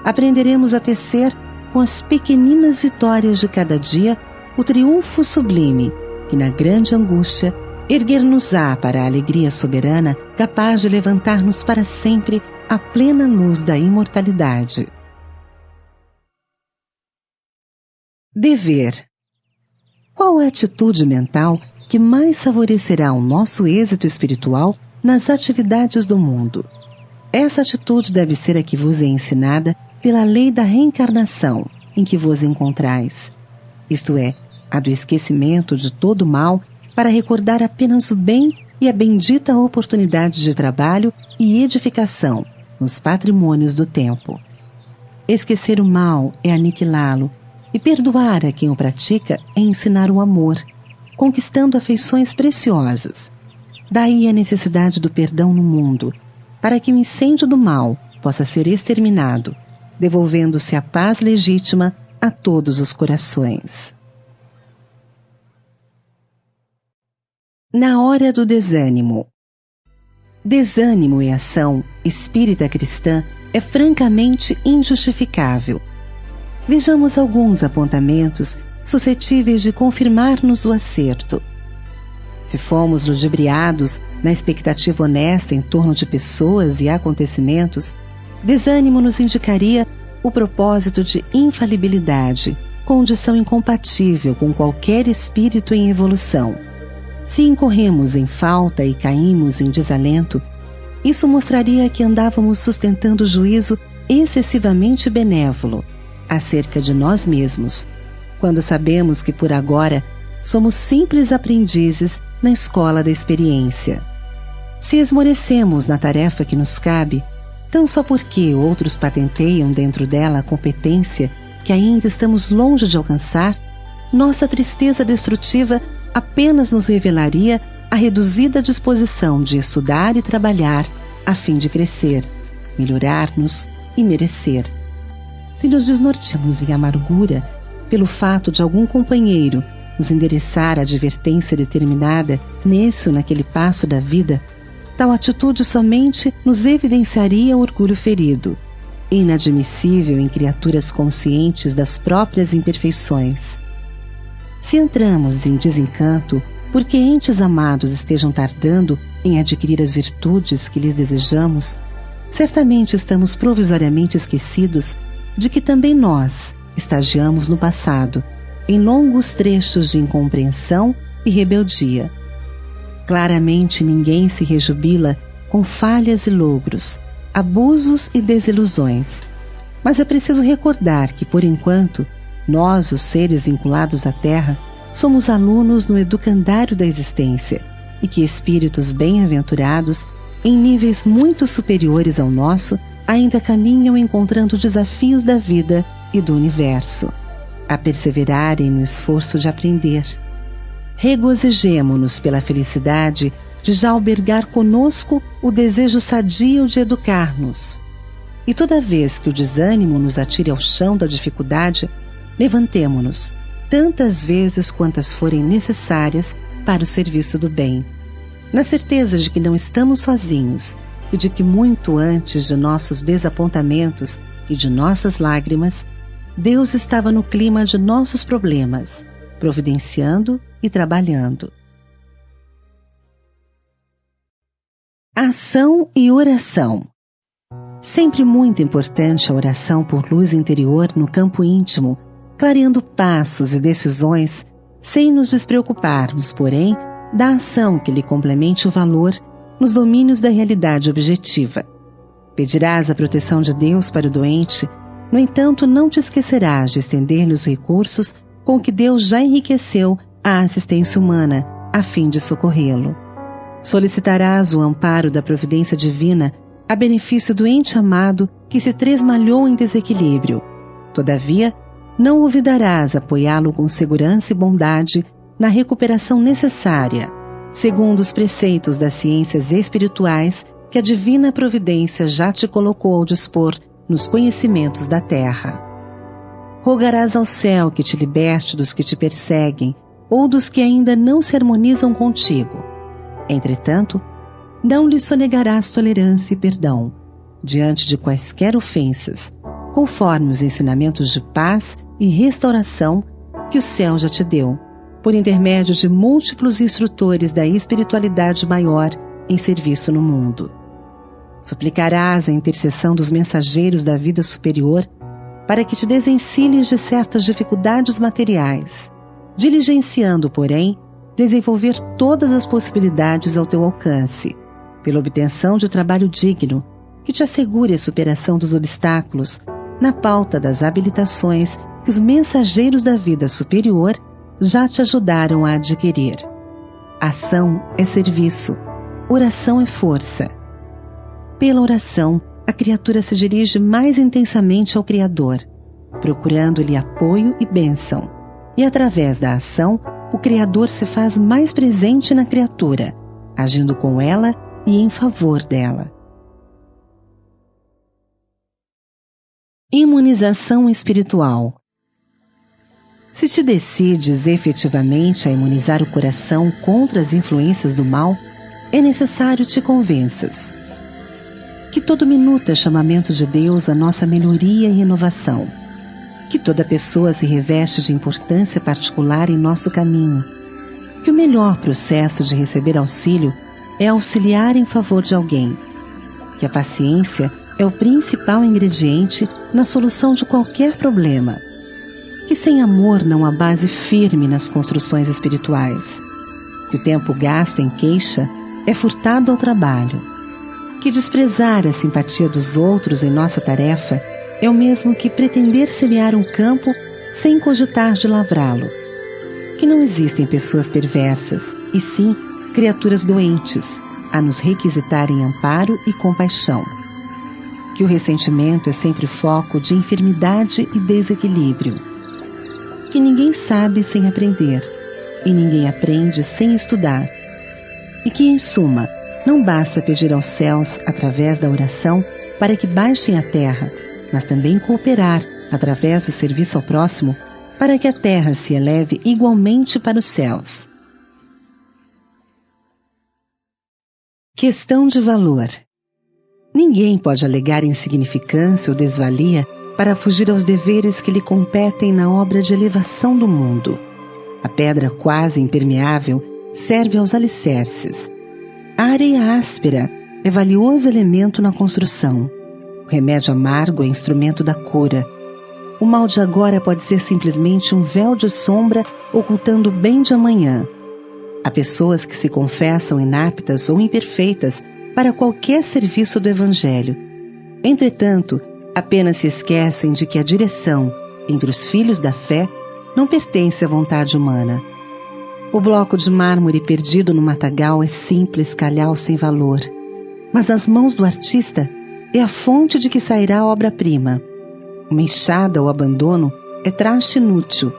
aprenderemos a tecer com as pequeninas vitórias de cada dia o triunfo sublime que na grande angústia erguer-nos-á para a alegria soberana capaz de levantar-nos para sempre à plena luz da imortalidade. Dever. Qual a atitude mental que mais favorecerá o nosso êxito espiritual nas atividades do mundo? Essa atitude deve ser a que vos é ensinada pela lei da reencarnação em que vos encontrais, isto é, a do esquecimento de todo o mal para recordar apenas o bem e a bendita oportunidade de trabalho e edificação nos patrimônios do tempo. Esquecer o mal é aniquilá-lo, e perdoar a quem o pratica é ensinar o amor, conquistando afeições preciosas. Daí a necessidade do perdão no mundo, para que o incêndio do mal possa ser exterminado, devolvendo-se a paz legítima a todos os corações. Na hora do desânimo. Desânimo e ação espírita cristã é francamente injustificável. Vejamos alguns apontamentos suscetíveis de confirmar-nos o acerto. Se fomos ludibriados na expectativa honesta em torno de pessoas e acontecimentos, desânimo nos indicaria o propósito de infalibilidade, condição incompatível com qualquer espírito em evolução. Se incorremos em falta e caímos em desalento, isso mostraria que andávamos sustentando juízo excessivamente benévolo acerca de nós mesmos, quando sabemos que por agora somos simples aprendizes na escola da experiência. Se esmorecemos na tarefa que nos cabe, tão só porque outros patenteiam dentro dela a competência que ainda estamos longe de alcançar, nossa tristeza destrutiva apenas nos revelaria a reduzida disposição de estudar e trabalhar a fim de crescer, melhorar-nos e merecer. Se nos desnorteamos em amargura pelo fato de algum companheiro nos endereçar a advertência determinada nesse ou naquele passo da vida, tal atitude somente nos evidenciaria o orgulho ferido, inadmissível em criaturas conscientes das próprias imperfeições. Se entramos em desencanto porque entes amados estejam tardando em adquirir as virtudes que lhes desejamos, certamente estamos provisoriamente esquecidos de que também nós estagiamos no passado, em longos trechos de incompreensão e rebeldia. Claramente ninguém se rejubila com falhas e logros, abusos e desilusões, mas é preciso recordar que, por enquanto, nós, os seres vinculados à Terra, somos alunos no educandário da existência e que espíritos bem-aventurados, em níveis muito superiores ao nosso, ainda caminham encontrando desafios da vida e do universo, a perseverarem no esforço de aprender. Regozijemo-nos pela felicidade de já albergar conosco o desejo sadio de educar-nos. E toda vez que o desânimo nos atire ao chão da dificuldade, levantemo-nos, tantas vezes quantas forem necessárias para o serviço do bem, na certeza de que não estamos sozinhos e de que muito antes de nossos desapontamentos e de nossas lágrimas, Deus estava no clima de nossos problemas, providenciando e trabalhando. Ação e oração. Sempre muito importante a oração por luz interior no campo íntimo, clareando passos e decisões, sem nos despreocuparmos, porém, da ação que lhe complemente o valor nos domínios da realidade objetiva. Pedirás a proteção de Deus para o doente, no entanto, não te esquecerás de estender-lhe os recursos com que Deus já enriqueceu a assistência humana, a fim de socorrê-lo. Solicitarás o amparo da providência divina a benefício do ente amado que se tresmalhou em desequilíbrio. Todavia, não olvidarás apoiá-lo com segurança e bondade na recuperação necessária, segundo os preceitos das ciências espirituais que a divina providência já te colocou ao dispor nos conhecimentos da terra. Rogarás ao céu que te liberte dos que te perseguem ou dos que ainda não se harmonizam contigo. Entretanto, não lhe sonegarás tolerância e perdão diante de quaisquer ofensas, conforme os ensinamentos de paz e restauração que o céu já te deu, por intermédio de múltiplos instrutores da espiritualidade maior em serviço no mundo. Suplicarás a intercessão dos mensageiros da vida superior para que te desvencilhes de certas dificuldades materiais, diligenciando, porém, desenvolver todas as possibilidades ao teu alcance, pela obtenção de trabalho digno, que te assegure a superação dos obstáculos na pauta das habilitações que os mensageiros da vida superior já te ajudaram a adquirir. Ação é serviço, oração é força. Pela oração, a criatura se dirige mais intensamente ao Criador, procurando-lhe apoio e bênção, e através da ação, o Criador se faz mais presente na criatura, agindo com ela e em favor dela. Imunização espiritual. Se te decides efetivamente a imunizar o coração contra as influências do mal, é necessário te convenças que todo minuto é chamamento de Deus à nossa melhoria e renovação, que toda pessoa se reveste de importância particular em nosso caminho, que o melhor processo de receber auxílio é auxiliar em favor de alguém, que a paciência é o principal ingrediente na solução de qualquer problema, que sem amor não há base firme nas construções espirituais, que o tempo gasto em queixa é furtado ao trabalho, que desprezar a simpatia dos outros em nossa tarefa é o mesmo que pretender semear um campo sem cogitar de lavrá-lo, que não existem pessoas perversas, e sim criaturas doentes, a nos requisitarem amparo e compaixão, que o ressentimento é sempre foco de enfermidade e desequilíbrio, que ninguém sabe sem aprender, e ninguém aprende sem estudar, e que, em suma, não basta pedir aos céus, através da oração, para que baixem a terra, mas também cooperar, através do serviço ao próximo, para que a terra se eleve igualmente para os céus. Questão de valor. Ninguém pode alegar insignificância ou desvalia para fugir aos deveres que lhe competem na obra de elevação do mundo. A pedra quase impermeável serve aos alicerces. A areia áspera é valioso elemento na construção. O remédio amargo é instrumento da cura. O mal de agora pode ser simplesmente um véu de sombra ocultando o bem de amanhã. Há pessoas que se confessam inaptas ou imperfeitas para qualquer serviço do Evangelho. Entretanto, apenas se esquecem de que a direção entre os filhos da fé não pertence à vontade humana. O bloco de mármore perdido no matagal é simples calhau sem valor, mas nas mãos do artista é a fonte de que sairá a obra-prima. Uma enxada ou abandono é traste inútil,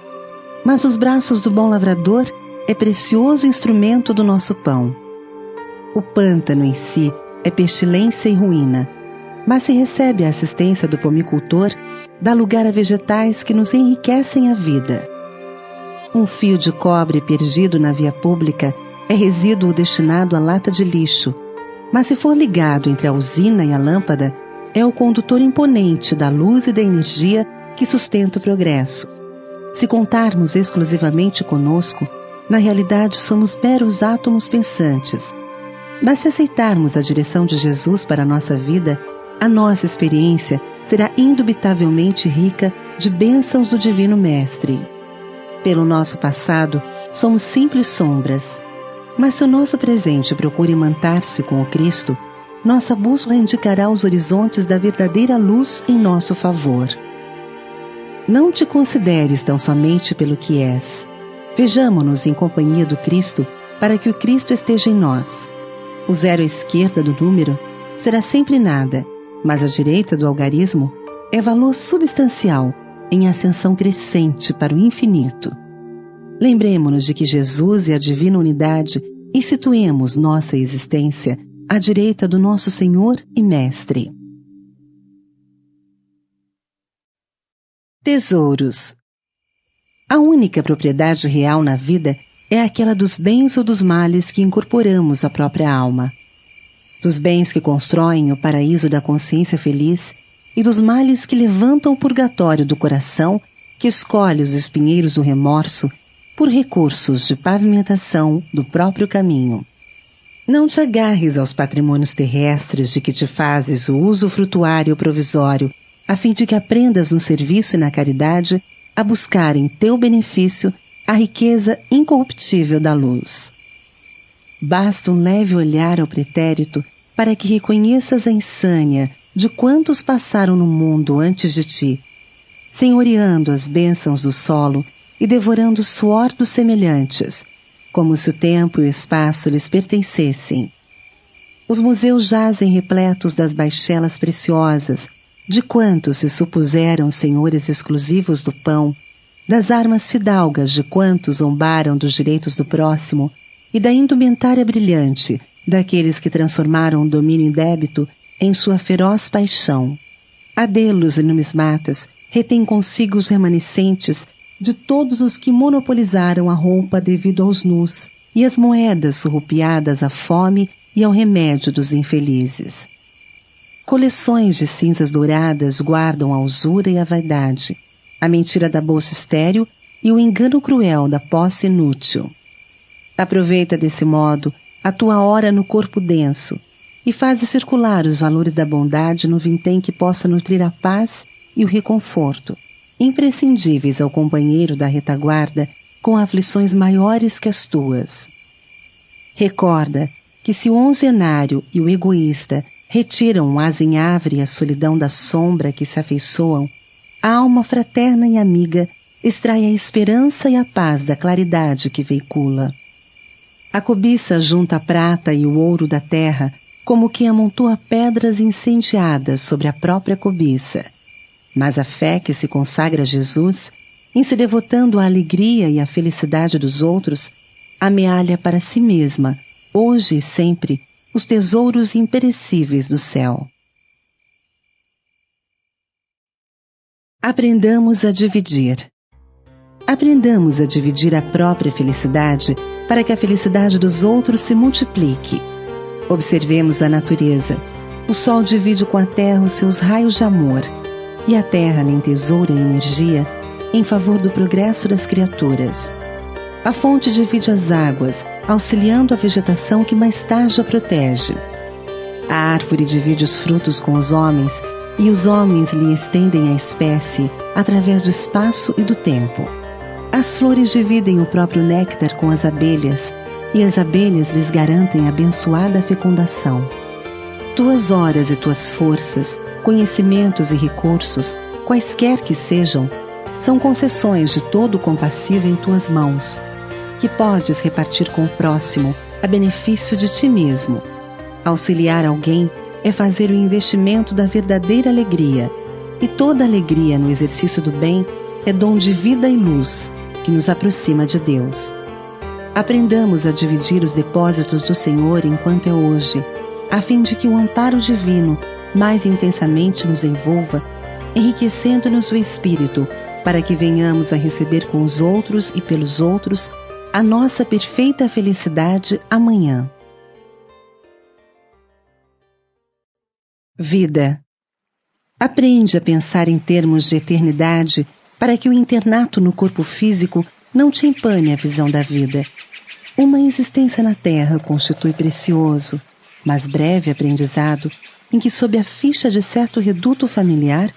mas os braços do bom lavrador é precioso instrumento do nosso pão. O pântano em si é pestilência e ruína, mas se recebe a assistência do pomicultor, dá lugar a vegetais que nos enriquecem a vida. Um fio de cobre perdido na via pública é resíduo destinado à lata de lixo, mas se for ligado entre a usina e a lâmpada, é o condutor imponente da luz e da energia que sustenta o progresso. Se contarmos exclusivamente conosco, na realidade somos meros átomos pensantes. Mas se aceitarmos a direção de Jesus para a nossa vida, a nossa experiência será indubitavelmente rica de bênçãos do Divino Mestre. Pelo nosso passado, somos simples sombras. Mas se o nosso presente procura imantar-se com o Cristo, nossa bússola indicará os horizontes da verdadeira luz em nosso favor. Não te consideres tão somente pelo que és. Vejamo-nos em companhia do Cristo para que o Cristo esteja em nós. O zero à esquerda do número será sempre nada, mas à direita do algarismo é valor substancial em ascensão crescente para o infinito. Lembremo-nos de que Jesus é a divina unidade e situemos nossa existência à direita do nosso Senhor e Mestre. Tesouros. A única propriedade real na vida é aquela dos bens ou dos males que incorporamos à própria alma. Dos bens que constroem o paraíso da consciência feliz e dos males que levantam o purgatório do coração que escolhe os espinheiros do remorso por recursos de pavimentação do próprio caminho. Não te agarres aos patrimônios terrestres de que te fazes o uso frutuário provisório, a fim de que aprendas no serviço e na caridade a buscar em teu benefício a riqueza incorruptível da luz. Basta um leve olhar ao pretérito para que reconheças a insânia de quantos passaram no mundo antes de ti, senhoreando as bênçãos do solo e devorando o suor dos semelhantes, como se o tempo e o espaço lhes pertencessem. Os museus jazem repletos das baixelas preciosas, de quantos se supuseram senhores exclusivos do pão, das armas fidalgas de quantos zombaram dos direitos do próximo e da indumentária brilhante daqueles que transformaram o domínio indébito em sua feroz paixão. Adelos e numismatas retêm consigo os remanescentes de todos os que monopolizaram a roupa devido aos nus e as moedas surrupiadas à fome e ao remédio dos infelizes. Coleções de cinzas douradas guardam a usura e a vaidade, a mentira da bolsa estéril e o engano cruel da posse inútil. Aproveita desse modo a tua hora no corpo denso e faze circular os valores da bondade no vintém que possa nutrir a paz e o reconforto, imprescindíveis ao companheiro da retaguarda com aflições maiores que as tuas. Recorda que se o onzenário e o egoísta retiram o azinhavre e a solidão da sombra que se afeiçoam, a alma fraterna e amiga extrai a esperança e a paz da claridade que veicula. A cobiça junta a prata e o ouro da terra, como quem amontoa pedras incendiadas sobre a própria cobiça. Mas a fé que se consagra a Jesus, em se devotando à alegria e à felicidade dos outros, amealha para si mesma, hoje e sempre, os tesouros imperecíveis do céu. Aprendamos a dividir. Aprendamos a dividir a própria felicidade para que a felicidade dos outros se multiplique. Observemos a natureza. O sol divide com a terra os seus raios de amor, e a terra lhe entesoura a energia em favor do progresso das criaturas. A fonte divide as águas, auxiliando a vegetação que mais tarde a protege. A árvore divide os frutos com os homens, e os homens lhe estendem a espécie através do espaço e do tempo. As flores dividem o próprio néctar com as abelhas, e as abelhas lhes garantem a abençoada fecundação. Tuas horas e tuas forças, conhecimentos e recursos, quaisquer que sejam, são concessões de todo o compassivo em tuas mãos, que podes repartir com o próximo a benefício de ti mesmo. Auxiliar alguém é fazer o investimento da verdadeira alegria, e toda alegria no exercício do bem é dom de vida e luz, que nos aproxima de Deus. Aprendamos a dividir os depósitos do Senhor enquanto é hoje, a fim de que o amparo divino mais intensamente nos envolva, enriquecendo-nos o espírito, para que venhamos a receber com os outros e pelos outros a nossa perfeita felicidade amanhã. Vida. Aprende a pensar em termos de eternidade para que o internato no corpo físico não te empane a visão da vida. Uma existência na Terra constitui precioso, mas breve aprendizado em que, sob a ficha de certo reduto familiar,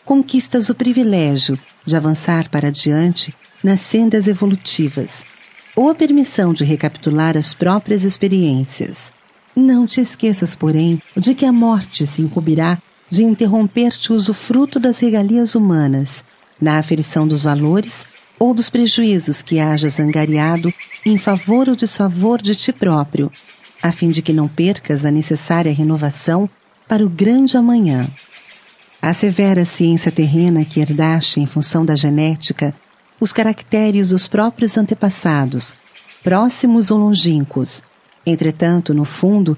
conquistas o privilégio de avançar para adiante nas sendas evolutivas, ou a permissão de recapitular as próprias experiências. Não te esqueças, porém, de que a morte se incumbirá de interromper-te o usufruto das regalias humanas, na aferição dos valores ou dos prejuízos que hajas angariado em favor ou desfavor de ti próprio, a fim de que não percas a necessária renovação para o grande amanhã. A severa ciência terrena que herdaste em função da genética, os caracteres dos próprios antepassados, próximos ou longínquos, entretanto, no fundo,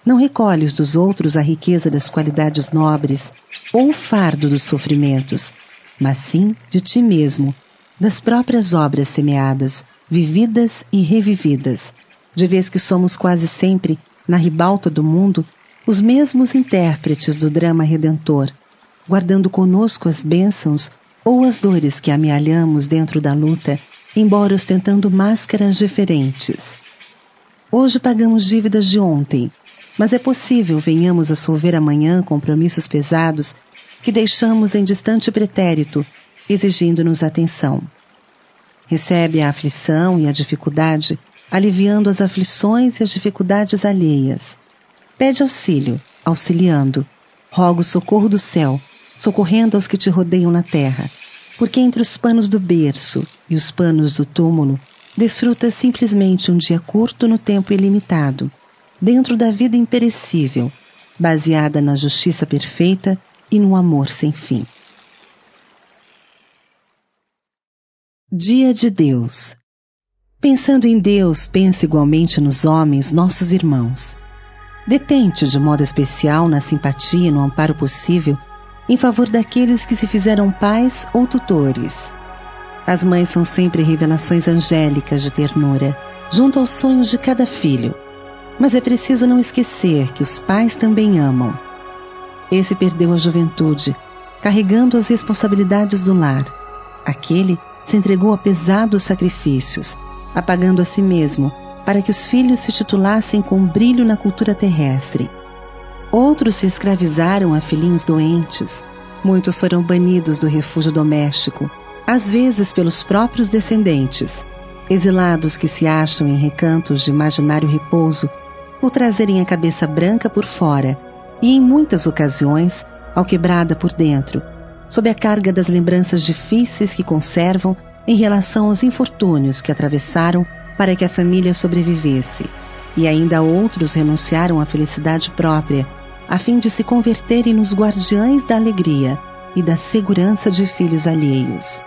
não recolhes dos outros a riqueza das qualidades nobres ou o fardo dos sofrimentos, mas sim de ti mesmo, das próprias obras semeadas, vividas e revividas, de vez que somos quase sempre, na ribalta do mundo, os mesmos intérpretes do drama redentor, guardando conosco as bênçãos ou as dores que amealhamos dentro da luta, embora ostentando máscaras diferentes. Hoje pagamos dívidas de ontem, mas é possível venhamos a solver amanhã compromissos pesados que deixamos em distante pretérito, exigindo-nos atenção. Recebe a aflição e a dificuldade, aliviando as aflições e as dificuldades alheias. Pede auxílio, auxiliando. Roga o socorro do céu, socorrendo aos que te rodeiam na terra, porque entre os panos do berço e os panos do túmulo, desfrutas simplesmente um dia curto no tempo ilimitado, dentro da vida imperecível, baseada na justiça perfeita e no amor sem fim. Dia de Deus. Pensando em Deus, pensa igualmente nos homens, nossos irmãos. Detente de modo especial na simpatia e no amparo possível em favor daqueles que se fizeram pais ou tutores. As mães são sempre revelações angélicas de ternura, junto aos sonhos de cada filho. Mas é preciso não esquecer que os pais também amam. Esse perdeu a juventude, carregando as responsabilidades do lar. Aquele se entregou a pesados sacrifícios, apagando a si mesmo, para que os filhos se titulassem com brilho na cultura terrestre. Outros se escravizaram a filhinhos doentes. Muitos foram banidos do refúgio doméstico, às vezes pelos próprios descendentes, exilados que se acham em recantos de imaginário repouso, por trazerem a cabeça branca por fora e, em muitas ocasiões, alquebrada por dentro, sob a carga das lembranças difíceis que conservam em relação aos infortúnios que atravessaram para que a família sobrevivesse. E ainda outros renunciaram à felicidade própria, a fim de se converterem nos guardiães da alegria e da segurança de filhos alheios.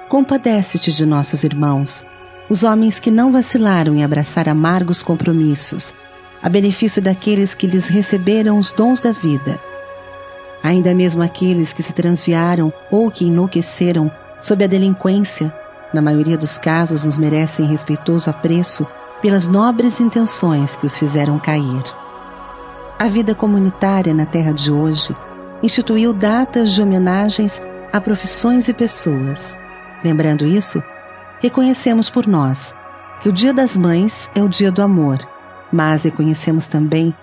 Compadece-te de nossos irmãos, os homens que não vacilaram em abraçar amargos compromissos, a benefício daqueles que lhes receberam os dons da vida. Ainda mesmo aqueles que se transviaram ou que enlouqueceram sob a delinquência, na maioria dos casos nos merecem respeitoso apreço pelas nobres intenções que os fizeram cair. A vida comunitária na terra de hoje instituiu datas de homenagens a profissões e pessoas. Lembrando isso, reconhecemos por nós que o Dia das Mães é o dia do amor, mas reconhecemos também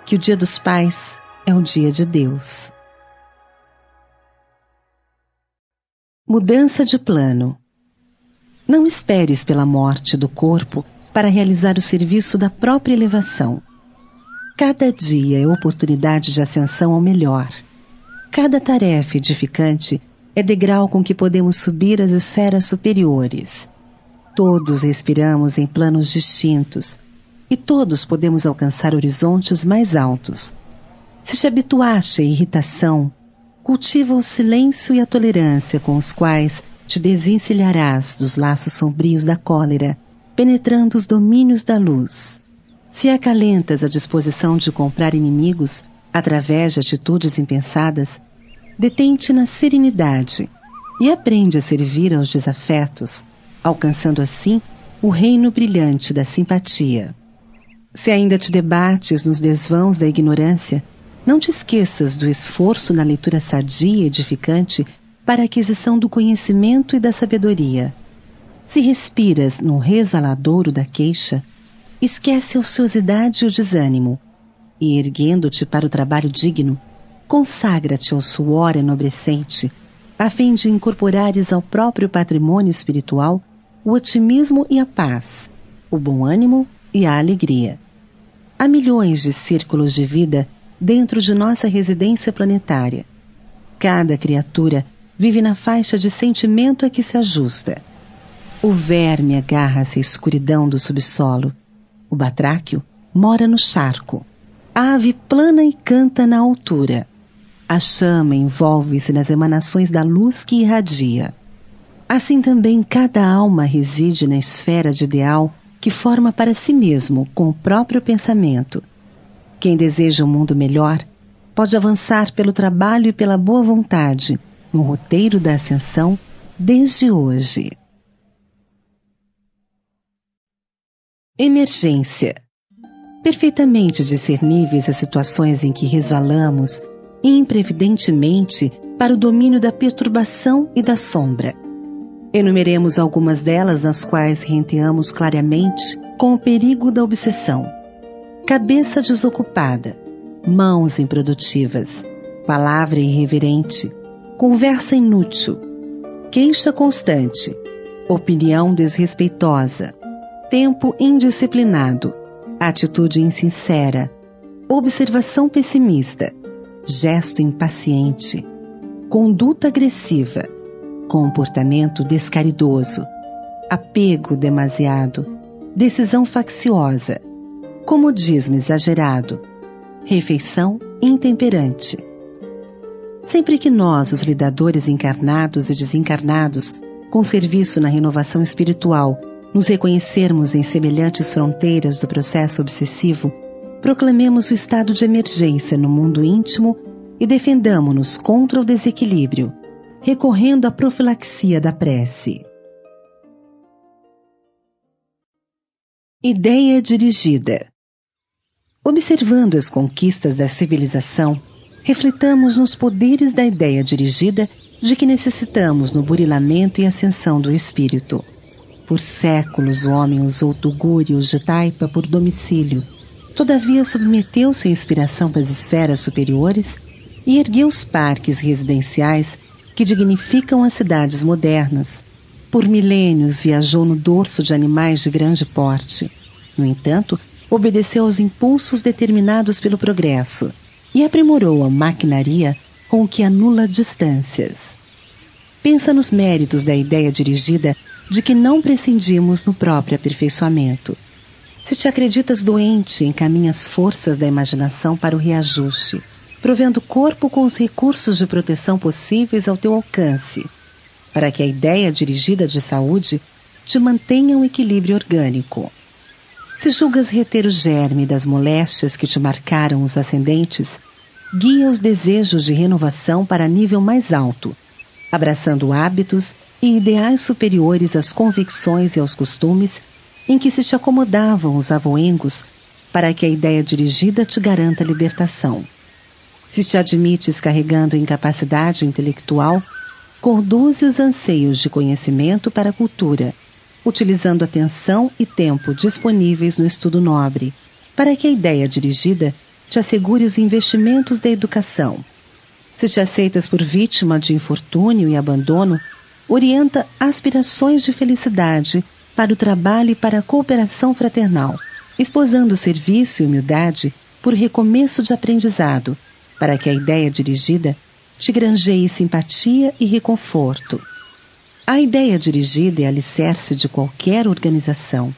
que o Dia dos Pais é o dia de Deus. Mudança de plano. Não esperes pela morte do corpo para realizar o serviço da própria elevação. Cada dia é oportunidade de ascensão ao melhor. Cada tarefa edificante é degrau com que podemos subir às esferas superiores. Todos respiramos em planos distintos e todos podemos alcançar horizontes mais altos. Se te habituaste à irritação, cultiva o silêncio e a tolerância com os quais te desvencilharás dos laços sombrios da cólera, penetrando os domínios da luz. Se acalentas a disposição de comprar inimigos através de atitudes impensadas, detém-te na serenidade e aprende a servir aos desafetos, alcançando assim o reino brilhante da simpatia. Se ainda te debates nos desvãos da ignorância, não te esqueças do esforço na leitura sadia e edificante para a aquisição do conhecimento e da sabedoria. Se respiras no resvaladouro da queixa, esquece a ociosidade e o desânimo, e erguendo-te para o trabalho digno, consagra-te ao suor enobrecente, a fim de incorporares ao próprio patrimônio espiritual o otimismo e a paz, o bom ânimo e a alegria. Há milhões de círculos de vida dentro de nossa residência planetária. Cada criatura vive na faixa de sentimento a que se ajusta. O verme agarra-se à escuridão do subsolo. O batráquio mora no charco. A ave plana e canta na altura. A chama envolve-se nas emanações da luz que irradia. Assim também cada alma reside na esfera de ideal que forma para si mesmo com o próprio pensamento. Quem deseja um mundo melhor pode avançar pelo trabalho e pela boa vontade no roteiro da ascensão desde hoje. Emergência. Perfeitamente discerníveis as situações em que resvalamos imprevidentemente para o domínio da perturbação e da sombra. Enumeremos algumas delas nas quais renteamos claramente com o perigo da obsessão. Cabeça desocupada, mãos improdutivas, palavra irreverente, conversa inútil, queixa constante, opinião desrespeitosa, tempo indisciplinado, atitude insincera, observação pessimista, gesto impaciente, conduta agressiva, comportamento descaridoso, apego demasiado, decisão facciosa, comodismo exagerado, refeição intemperante. Sempre que nós, os lidadores encarnados e desencarnados, com serviço na renovação espiritual, nos reconhecermos em semelhantes fronteiras do processo obsessivo, proclamemos o estado de emergência no mundo íntimo e defendamo-nos contra o desequilíbrio, recorrendo à profilaxia da prece. Ideia dirigida. Observando as conquistas da civilização, refletamos nos poderes da ideia dirigida de que necessitamos no burilamento e ascensão do espírito. Por séculos o homem usou tugúrios de taipa por domicílio, todavia submeteu-se à inspiração das esferas superiores e ergueu os parques residenciais que dignificam as cidades modernas. Por milênios viajou no dorso de animais de grande porte. No entanto, obedeceu aos impulsos determinados pelo progresso e aprimorou a maquinaria com que anula distâncias. Pensa nos méritos da ideia dirigida de que não prescindimos no próprio aperfeiçoamento. Se te acreditas doente, encaminha as forças da imaginação para o reajuste, provendo o corpo com os recursos de proteção possíveis ao teu alcance, para que a ideia dirigida de saúde te mantenha um equilíbrio orgânico. Se julgas reter o germe das moléstias que te marcaram os ascendentes, guia os desejos de renovação para nível mais alto, abraçando hábitos e ideais superiores às convicções e aos costumes em que se te acomodavam os avoengos, para que a ideia dirigida te garanta libertação. Se te admites carregando incapacidade intelectual, conduze os anseios de conhecimento para a cultura, utilizando atenção e tempo disponíveis no estudo nobre, para que a ideia dirigida te assegure os investimentos da educação. Se te aceitas por vítima de infortúnio e abandono, orienta aspirações de felicidade para o trabalho e para a cooperação fraternal, esposando serviço e humildade por recomeço de aprendizado, para que a ideia dirigida te granjeie simpatia e reconforto. A ideia dirigida é alicerce de qualquer organização.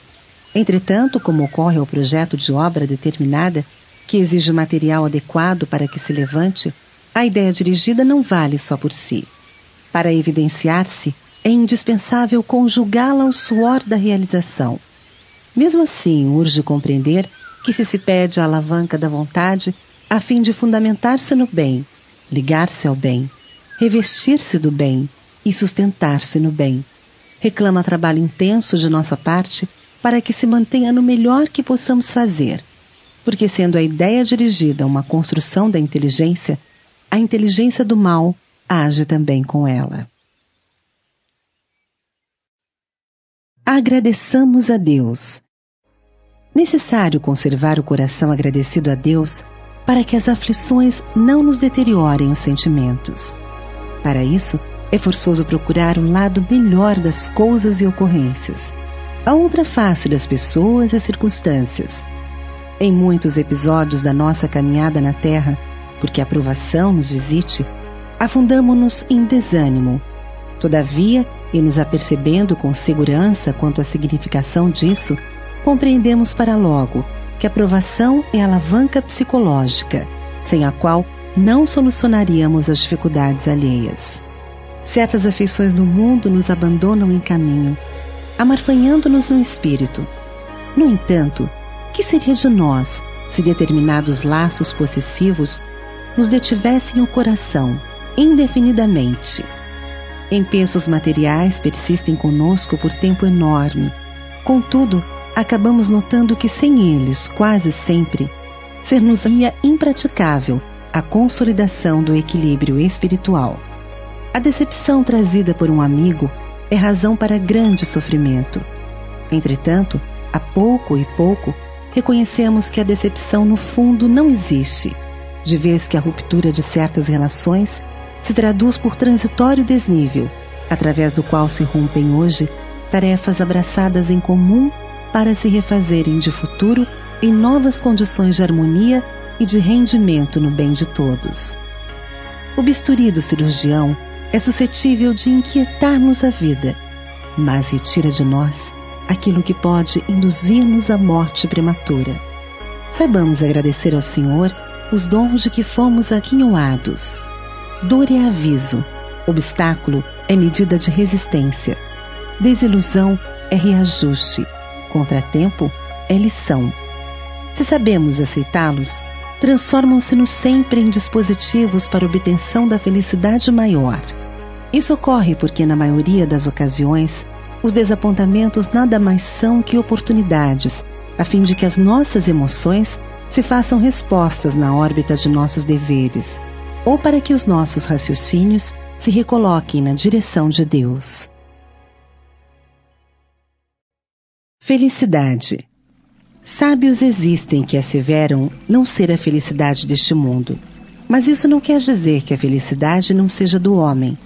Entretanto, como ocorre ao projeto de obra determinada, que exige material adequado para que se levante, a ideia dirigida não vale só por si. Para evidenciar-se, é indispensável conjugá-la ao suor da realização. Mesmo assim, urge compreender que se pede a alavanca da vontade a fim de fundamentar-se no bem, ligar-se ao bem, revestir-se do bem e sustentar-se no bem. Reclama trabalho intenso de nossa parte para que se mantenha no melhor que possamos fazer, porque sendo a ideia dirigida uma construção da inteligência, a inteligência do mal age também com ela. Agradeçamos a Deus. Necessário conservar o coração agradecido a Deus para que as aflições não nos deteriorem os sentimentos. Para isso, é forçoso procurar um lado melhor das coisas e ocorrências, a outra face das pessoas e circunstâncias. Em muitos episódios da nossa caminhada na Terra, porque a provação nos visite, afundamo-nos em desânimo. Todavia, e nos apercebendo com segurança quanto à significação disso, compreendemos para logo que a provação é a alavanca psicológica, sem a qual não solucionaríamos as dificuldades alheias. Certas afeições do mundo nos abandonam em caminho, amarfanhando-nos no espírito. No entanto, que seria de nós se determinados laços possessivos nos detivessem o coração indefinidamente? Empeços materiais persistem conosco por tempo enorme. Contudo, acabamos notando que sem eles, quase sempre, ser-nos-ia impraticável a consolidação do equilíbrio espiritual. A decepção trazida por um amigo é razão para grande sofrimento. Entretanto, a pouco e pouco, reconhecemos que a decepção no fundo não existe, de vez que a ruptura de certas relações se traduz por transitório desnível, através do qual se rompem hoje tarefas abraçadas em comum para se refazerem de futuro em novas condições de harmonia e de rendimento no bem de todos. O bisturi do cirurgião é suscetível de inquietar-nos a vida, mas retira de nós aquilo que pode induzir-nos à morte prematura. Saibamos agradecer ao Senhor os dons de que fomos aquinhoados. Dor é aviso, obstáculo é medida de resistência, desilusão é reajuste, contratempo é lição. Se sabemos aceitá-los, transformam-se-nos sempre em dispositivos para a obtenção da felicidade maior. Isso ocorre porque, na maioria das ocasiões, os desapontamentos nada mais são que oportunidades, a fim de que as nossas emoções se façam respostas na órbita de nossos deveres, ou para que os nossos raciocínios se recoloquem na direção de Deus. Felicidade. Sábios existem que asseveram não ser a felicidade deste mundo, mas isso não quer dizer que a felicidade não seja do homem.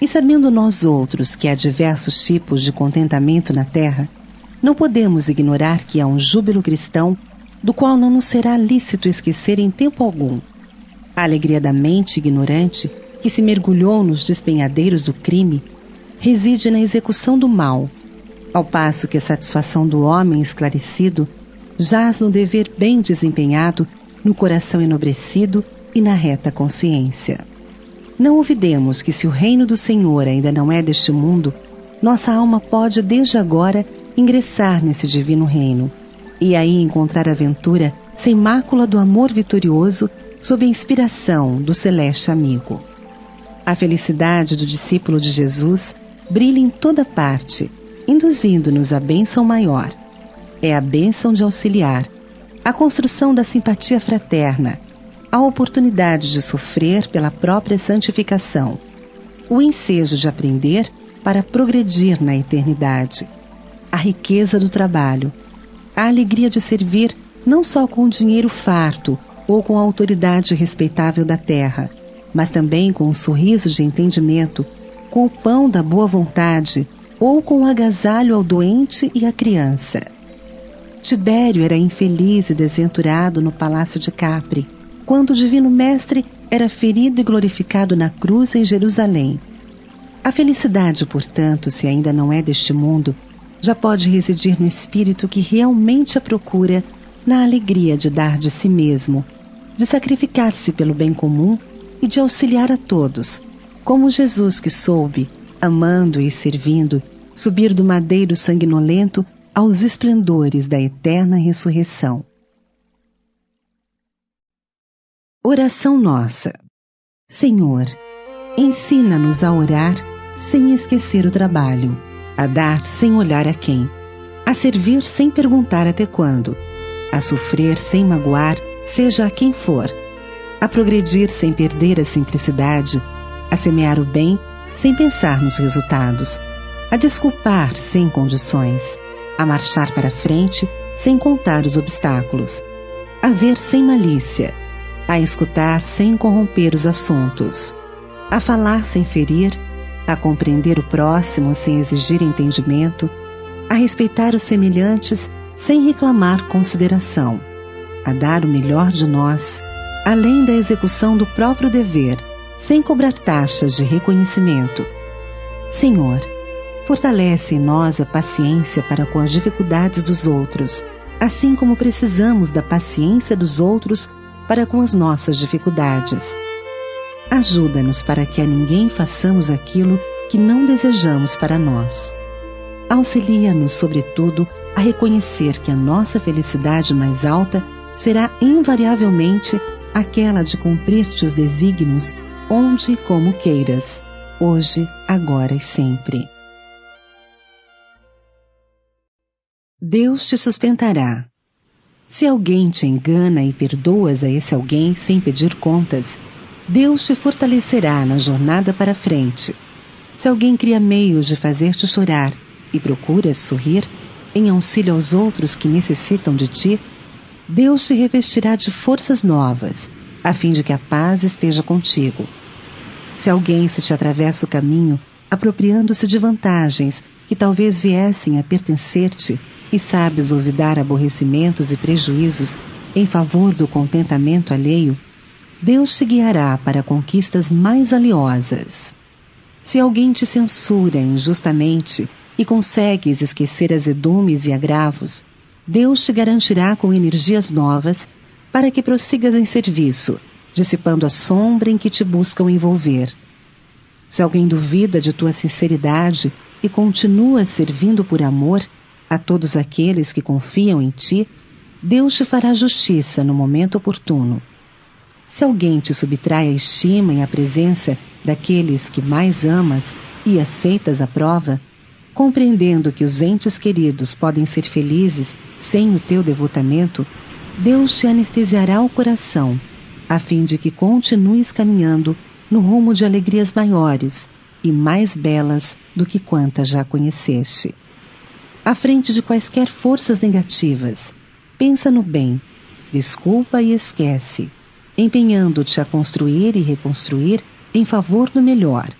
E sabendo nós outros que há diversos tipos de contentamento na terra, não podemos ignorar que há um júbilo cristão do qual não nos será lícito esquecer em tempo algum. A alegria da mente ignorante, que se mergulhou nos despenhadeiros do crime, reside na execução do mal, ao passo que a satisfação do homem esclarecido jaz no dever bem desempenhado, no coração enobrecido e na reta consciência. Não olvidemos que se o reino do Senhor ainda não é deste mundo, nossa alma pode desde agora ingressar nesse divino reino, e aí encontrar a aventura sem mácula do amor vitorioso sob a inspiração do celeste amigo. A felicidade do discípulo de Jesus brilha em toda parte, induzindo-nos à bênção maior. É a bênção de auxiliar, a construção da simpatia fraterna, a oportunidade de sofrer pela própria santificação, o ensejo de aprender para progredir na eternidade, a riqueza do trabalho, a alegria de servir não só com o dinheiro farto ou com a autoridade respeitável da terra, mas também com um sorriso de entendimento, com o pão da boa vontade ou com o agasalho ao doente e à criança. Tibério era infeliz e desventurado no palácio de Capri, quando o divino mestre era ferido e glorificado na cruz em Jerusalém. A felicidade, portanto, se ainda não é deste mundo, já pode residir no espírito que realmente a procura, na alegria de dar de si mesmo, de sacrificar-se pelo bem comum e de auxiliar a todos, como Jesus que soube, amando e servindo, subir do madeiro sanguinolento aos esplendores da eterna ressurreição. Oração nossa. Senhor, ensina-nos a orar sem esquecer o trabalho, a dar sem olhar a quem, a servir sem perguntar até quando, a sofrer sem magoar, seja a quem for, a progredir sem perder a simplicidade, a semear o bem sem pensar nos resultados, a desculpar sem condições, a marchar para frente sem contar os obstáculos, a ver sem malícia, a escutar sem corromper os assuntos, a falar sem ferir, a compreender o próximo sem exigir entendimento, a respeitar os semelhantes sem reclamar consideração, a dar o melhor de nós, além da execução do próprio dever, sem cobrar taxas de reconhecimento. Senhor, fortalece em nós a paciência para com as dificuldades dos outros, assim como precisamos da paciência dos outros para com as nossas dificuldades. Ajuda-nos para que a ninguém façamos aquilo que não desejamos para nós. Auxilia-nos, sobretudo, a reconhecer que a nossa felicidade mais alta será invariavelmente aquela de cumprir-te os desígnios onde e como queiras, hoje, agora e sempre. Deus te sustentará. Se alguém te engana e perdoas a esse alguém sem pedir contas, Deus te fortalecerá na jornada para frente. Se alguém cria meios de fazer-te chorar e procuras sorrir, em auxílio aos outros que necessitam de ti, Deus te revestirá de forças novas, a fim de que a paz esteja contigo. Se alguém se te atravessa o caminho, apropriando-se de vantagens que talvez viessem a pertencer-te, e sabes olvidar aborrecimentos e prejuízos em favor do contentamento alheio, Deus te guiará para conquistas mais valiosas. Se alguém te censura injustamente e consegues esquecer azedumes e agravos, Deus te garantirá com energias novas para que prossigas em serviço, dissipando a sombra em que te buscam envolver. Se alguém duvida de tua sinceridade e continua servindo por amor a todos aqueles que confiam em ti, Deus te fará justiça no momento oportuno. Se alguém te subtrai a estima e a presença daqueles que mais amas e aceitas a prova, compreendendo que os entes queridos podem ser felizes sem o teu devotamento, Deus te anestesiará o coração, a fim de que continues caminhando no rumo de alegrias maiores e mais belas do que quantas já conheceste. À frente de quaisquer forças negativas, pensa no bem, desculpa e esquece, empenhando-te a construir e reconstruir em favor do melhor.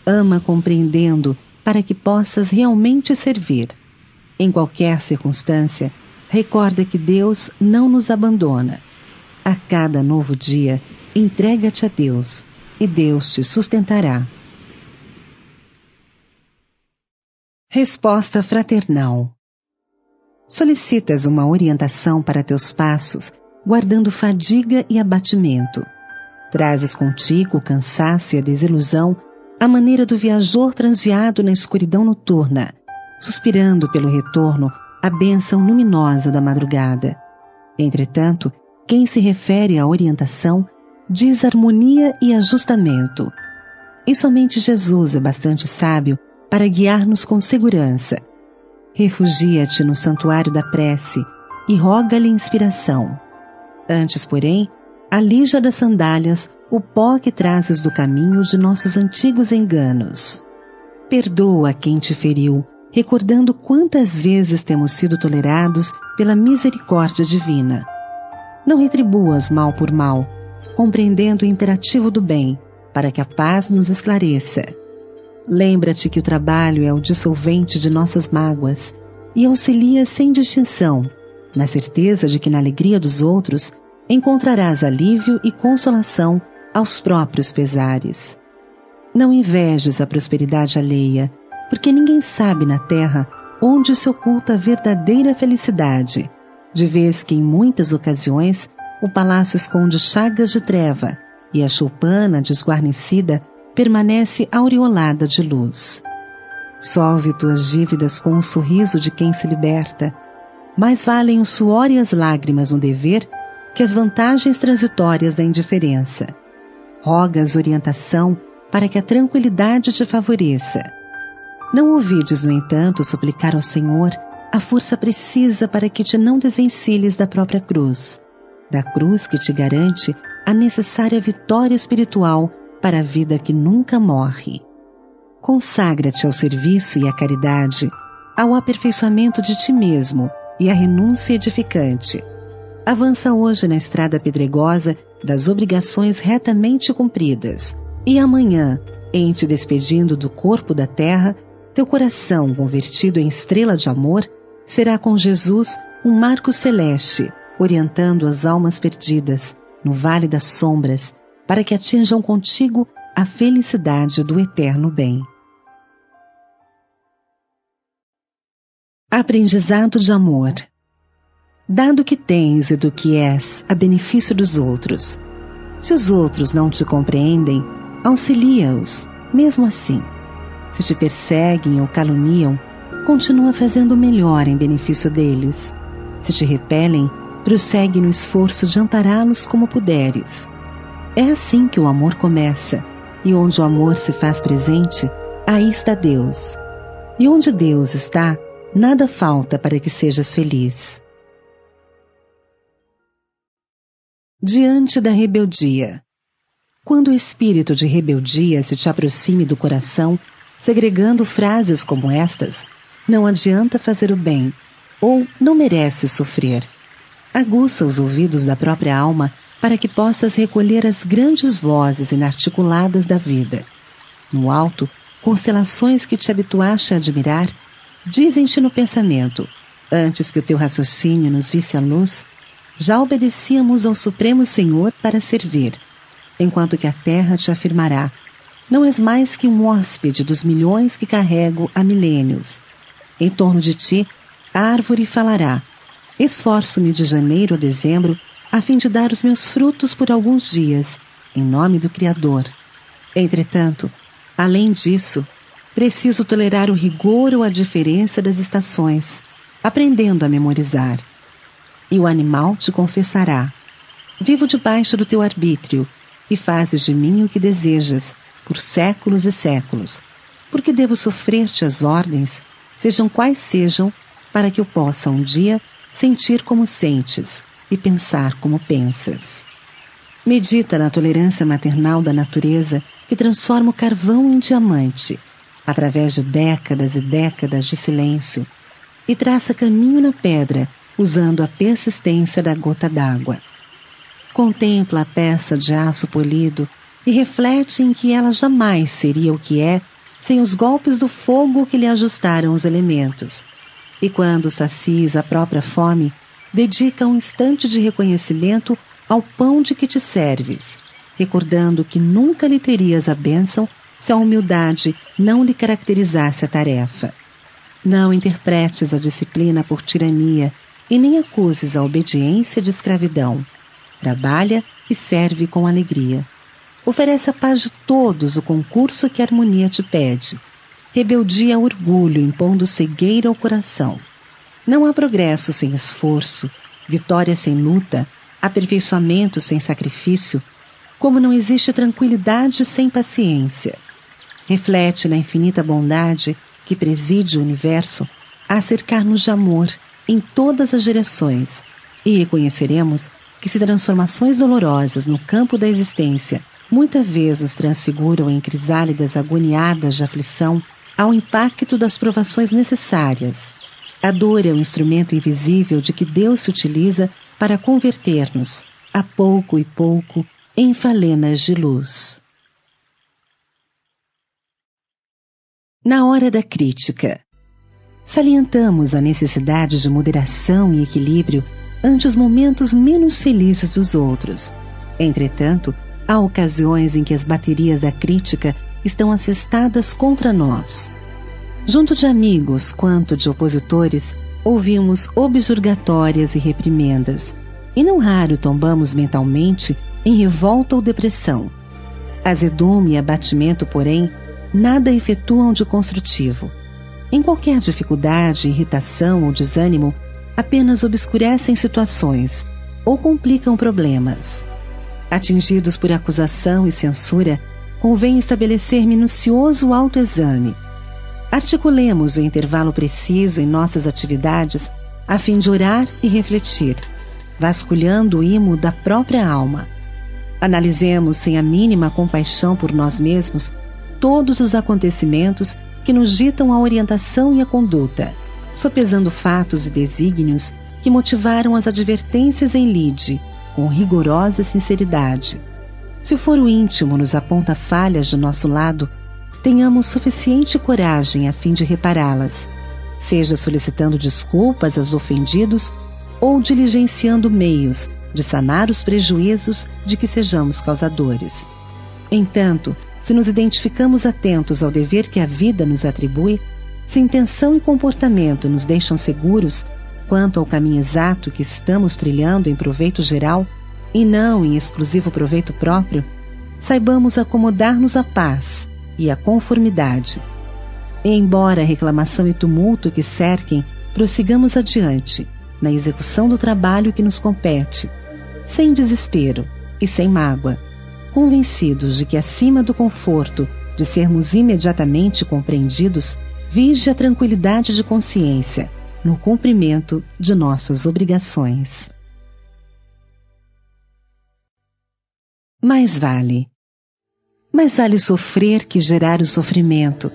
Ama compreendendo para que possas realmente servir. Em qualquer circunstância, recorda que Deus não nos abandona. A cada novo dia, entrega-te a Deus, e Deus te sustentará. Resposta fraternal. Solicitas uma orientação para teus passos, guardando fadiga e abatimento. Trazes contigo o cansaço e a desilusão, à maneira do viajor transviado na escuridão noturna, suspirando pelo retorno à bênção luminosa da madrugada. Entretanto, quem se refere à orientação diz harmonia e ajustamento. E somente Jesus é bastante sábio para guiar-nos com segurança. Refugia-te no santuário da prece e roga-lhe inspiração. Antes, porém, alija das sandálias o pó que trazes do caminho de nossos antigos enganos. Perdoa quem te feriu, recordando quantas vezes temos sido tolerados pela misericórdia divina. Não retribuas mal por mal, compreendendo o imperativo do bem, para que a paz nos esclareça. Lembra-te que o trabalho é o dissolvente de nossas mágoas e auxilia sem distinção, na certeza de que na alegria dos outros encontrarás alívio e consolação aos próprios pesares. Não invejes a prosperidade alheia, porque ninguém sabe na terra onde se oculta a verdadeira felicidade, de vez que em muitas ocasiões o palácio esconde chagas de treva e a choupana desguarnecida permanece aureolada de luz. Solve tuas dívidas com o sorriso de quem se liberta. Mais valem o suor e as lágrimas no dever que as vantagens transitórias da indiferença. Rogas orientação para que a tranquilidade te favoreça. Não ouvides, no entanto, suplicar ao Senhor a força precisa para que te não desvencilhes da própria cruz, da cruz que te garante a necessária vitória espiritual para a vida que nunca morre. Consagra-te ao serviço e à caridade, ao aperfeiçoamento de ti mesmo e à renúncia edificante. Avança hoje na estrada pedregosa das obrigações retamente cumpridas, e amanhã, em te despedindo do corpo da terra, teu coração, convertido em estrela de amor, será com Jesus um marco celeste, orientando as almas perdidas no vale das sombras, para que atinjam contigo a felicidade do eterno bem. Aprendizado de amor. Dado que tens e do que és a benefício dos outros, se os outros não te compreendem, auxilia-os, mesmo assim. Se te perseguem ou caluniam, continua fazendo o melhor em benefício deles. Se te repelem, prossegue no esforço de ampará-los como puderes. É assim que o amor começa, e onde o amor se faz presente, aí está Deus. E onde Deus está, nada falta para que sejas feliz. Diante da rebeldia. Quando o espírito de rebeldia se te aproxime do coração, segregando frases como estas, não adianta fazer o bem, ou não mereces sofrer. Aguça os ouvidos da própria alma para que possas recolher as grandes vozes inarticuladas da vida. No alto, constelações que te habituaste a admirar, dizem-te no pensamento, antes que o teu raciocínio nos visse a luz, já obedecíamos ao Supremo Senhor para servir, enquanto que a terra te afirmará, não és mais que um hóspede dos milhões que carrego há milênios. Em torno de ti, a árvore falará, esforço-me de janeiro a dezembro a fim de dar os meus frutos por alguns dias, em nome do Criador. Entretanto, além disso, preciso tolerar o rigor ou a diferença das estações, aprendendo a memorizar. E o animal te confessará, Vivo debaixo do teu arbítrio, e fazes de mim o que desejas, por séculos e séculos, porque devo sofrer-te as ordens, sejam quais sejam, para que eu possa um dia sentir como sentes e pensar como pensas. Medita na tolerância maternal da natureza que transforma o carvão em diamante, através de décadas e décadas de silêncio, e traça caminho na pedra, usando a persistência da gota d'água. Contempla a peça de aço polido e reflete em que ela jamais seria o que é sem os golpes do fogo que lhe ajustaram os elementos. E quando sacies a própria fome, dedica um instante de reconhecimento ao pão de que te serves, recordando que nunca lhe terias a bênção se a humildade não lhe caracterizasse a tarefa. Não interpretes a disciplina por tirania e nem acuses a obediência de escravidão. Trabalha e serve com alegria. Oferece à paz de todos o concurso que a harmonia te pede. Rebeldia ao orgulho, impondo cegueira ao coração. Não há progresso sem esforço, vitória sem luta, aperfeiçoamento sem sacrifício, como não existe tranquilidade sem paciência. Reflete na infinita bondade que preside o universo a cercar-nos de amor em todas as direções, e reconheceremos que se transformações dolorosas no campo da existência muitas vezes nos transfiguram em crisálidas agoniadas de aflição ao impacto das provações necessárias. A dor é o instrumento invisível de que Deus se utiliza para converter-nos, a pouco e pouco, em falenas de luz. Na hora da crítica, salientamos a necessidade de moderação e equilíbrio ante os momentos menos felizes dos outros. Entretanto, há ocasiões em que as baterias da crítica estão assestadas contra nós. Junto de amigos quanto de opositores, ouvimos objurgatórias e reprimendas, e não raro tombamos mentalmente em revolta ou depressão. Azedume e abatimento, porém, nada efetuam de construtivo. Em qualquer dificuldade, irritação ou desânimo, apenas obscurecem situações ou complicam problemas. Atingidos por acusação e censura, convém estabelecer minucioso autoexame. Articulemos o intervalo preciso em nossas atividades a fim de orar e refletir, vasculhando o imo da própria alma. Analisemos sem a mínima compaixão por nós mesmos todos os acontecimentos que nos ditam a orientação e a conduta, sopesando fatos e desígnios que motivaram as advertências em lide, com rigorosa sinceridade. Se o foro íntimo nos aponta falhas de nosso lado, tenhamos suficiente coragem a fim de repará-las, seja solicitando desculpas aos ofendidos ou diligenciando meios de sanar os prejuízos de que sejamos causadores. Entanto, se nos identificamos atentos ao dever que a vida nos atribui, se intenção e comportamento nos deixam seguros quanto ao caminho exato que estamos trilhando em proveito geral e não em exclusivo proveito próprio, saibamos acomodar-nos à paz e à conformidade. E embora a reclamação e tumulto que cerquem, prossigamos adiante na execução do trabalho que nos compete, sem desespero e sem mágoa, convencidos de que acima do conforto de sermos imediatamente compreendidos, vige a tranquilidade de consciência no cumprimento de nossas obrigações. Mais vale sofrer que gerar o sofrimento,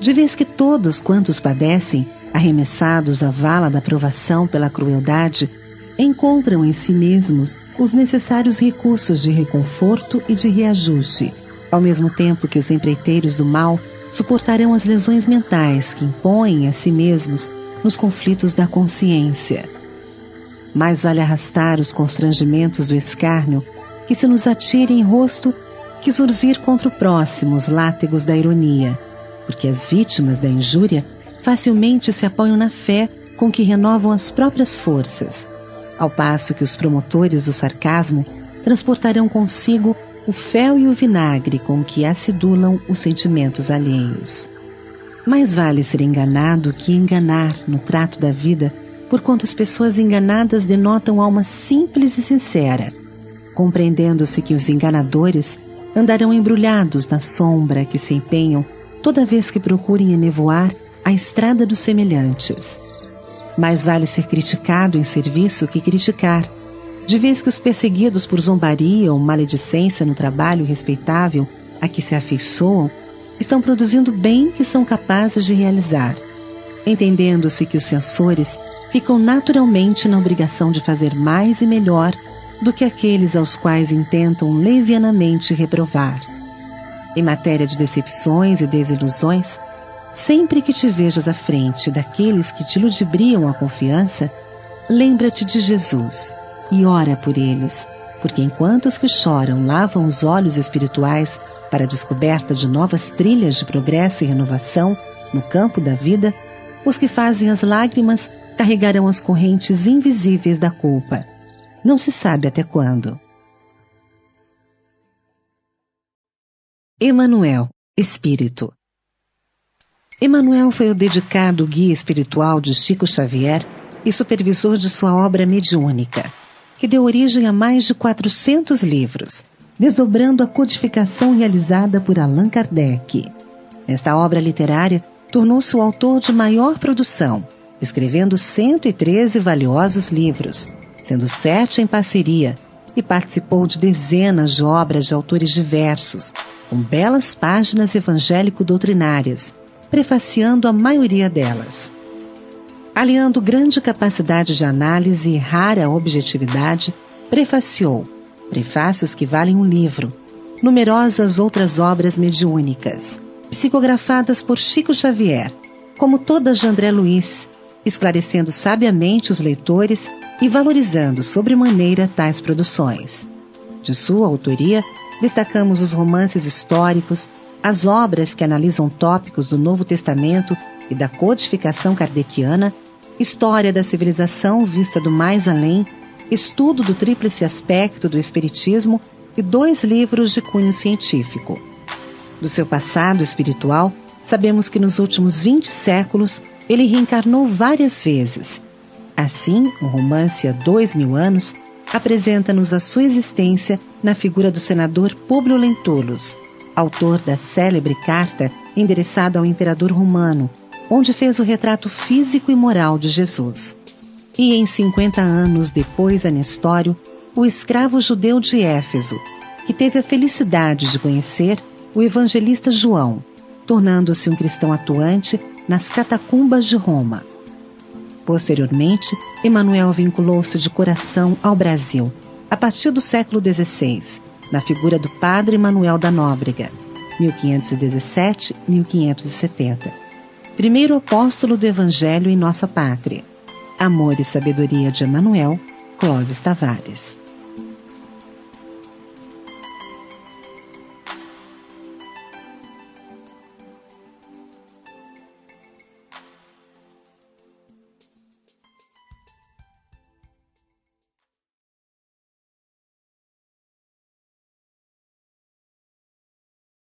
de vez que todos quantos padecem, arremessados à vala da provação pela crueldade, encontram em si mesmos os necessários recursos de reconforto e de reajuste, ao mesmo tempo que os empreiteiros do mal suportarão as lesões mentais que impõem a si mesmos nos conflitos da consciência. Mais vale arrastar os constrangimentos do escárnio que se nos atire em rosto que surgir contra o próximo os látigos da ironia, porque as vítimas da injúria facilmente se apoiam na fé com que renovam as próprias forças, ao passo que os promotores do sarcasmo transportarão consigo o fel e o vinagre com que acidulam os sentimentos alheios. Mais vale ser enganado que enganar no trato da vida, porquanto as pessoas enganadas denotam alma simples e sincera, compreendendo-se que os enganadores andarão embrulhados na sombra que se empenham toda vez que procurem enevoar a estrada dos semelhantes. Mais vale ser criticado em serviço que criticar, de vez que os perseguidos por zombaria ou maledicência no trabalho respeitável a que se afeiçoam estão produzindo bem que são capazes de realizar, entendendo-se que os censores ficam naturalmente na obrigação de fazer mais e melhor do que aqueles aos quais intentam levianamente reprovar. Em matéria de decepções e desilusões, sempre que te vejas à frente daqueles que te ludibriam a confiança, lembra-te de Jesus e ora por eles, porque enquanto os que choram lavam os olhos espirituais para a descoberta de novas trilhas de progresso e renovação no campo da vida, os que fazem as lágrimas carregarão as correntes invisíveis da culpa. Não se sabe até quando. Emmanuel, Espírito. Emmanuel foi o dedicado guia espiritual de Chico Xavier e supervisor de sua obra mediúnica, que deu origem a mais de 400 livros, desdobrando a codificação realizada por Allan Kardec. Esta obra literária tornou-se o autor de maior produção, escrevendo 113 valiosos livros, sendo 7 em parceria, e participou de dezenas de obras de autores diversos, com belas páginas evangélico-doutrinárias, prefaciando a maioria delas. Aliando grande capacidade de análise e rara objetividade, prefaciou prefácios que valem um livro, numerosas outras obras mediúnicas, psicografadas por Chico Xavier, como todas de André Luiz, esclarecendo sabiamente os leitores e valorizando sobremaneira tais produções. De sua autoria, destacamos os romances históricos, as obras que analisam tópicos do Novo Testamento e da codificação kardeciana, História da Civilização vista do mais além, Estudo do Tríplice Aspecto do Espiritismo e 2 livros de cunho científico. Do seu passado espiritual, sabemos que nos últimos 20 séculos ele reencarnou várias vezes. Assim, o romance Há 2000 anos apresenta-nos a sua existência na figura do senador Públio Lentulus, autor da célebre carta endereçada ao imperador romano, onde fez o retrato físico e moral de Jesus. E em 50 anos depois a Nestório, o escravo judeu de Éfeso, que teve a felicidade de conhecer o evangelista João, tornando-se um cristão atuante nas catacumbas de Roma. Posteriormente, Emmanuel vinculou-se de coração ao Brasil, a partir do século XVI, na figura do Padre Manuel da Nóbrega, 1517-1570, primeiro apóstolo do Evangelho em nossa pátria. Amor e Sabedoria de Emmanuel, Clóvis Tavares.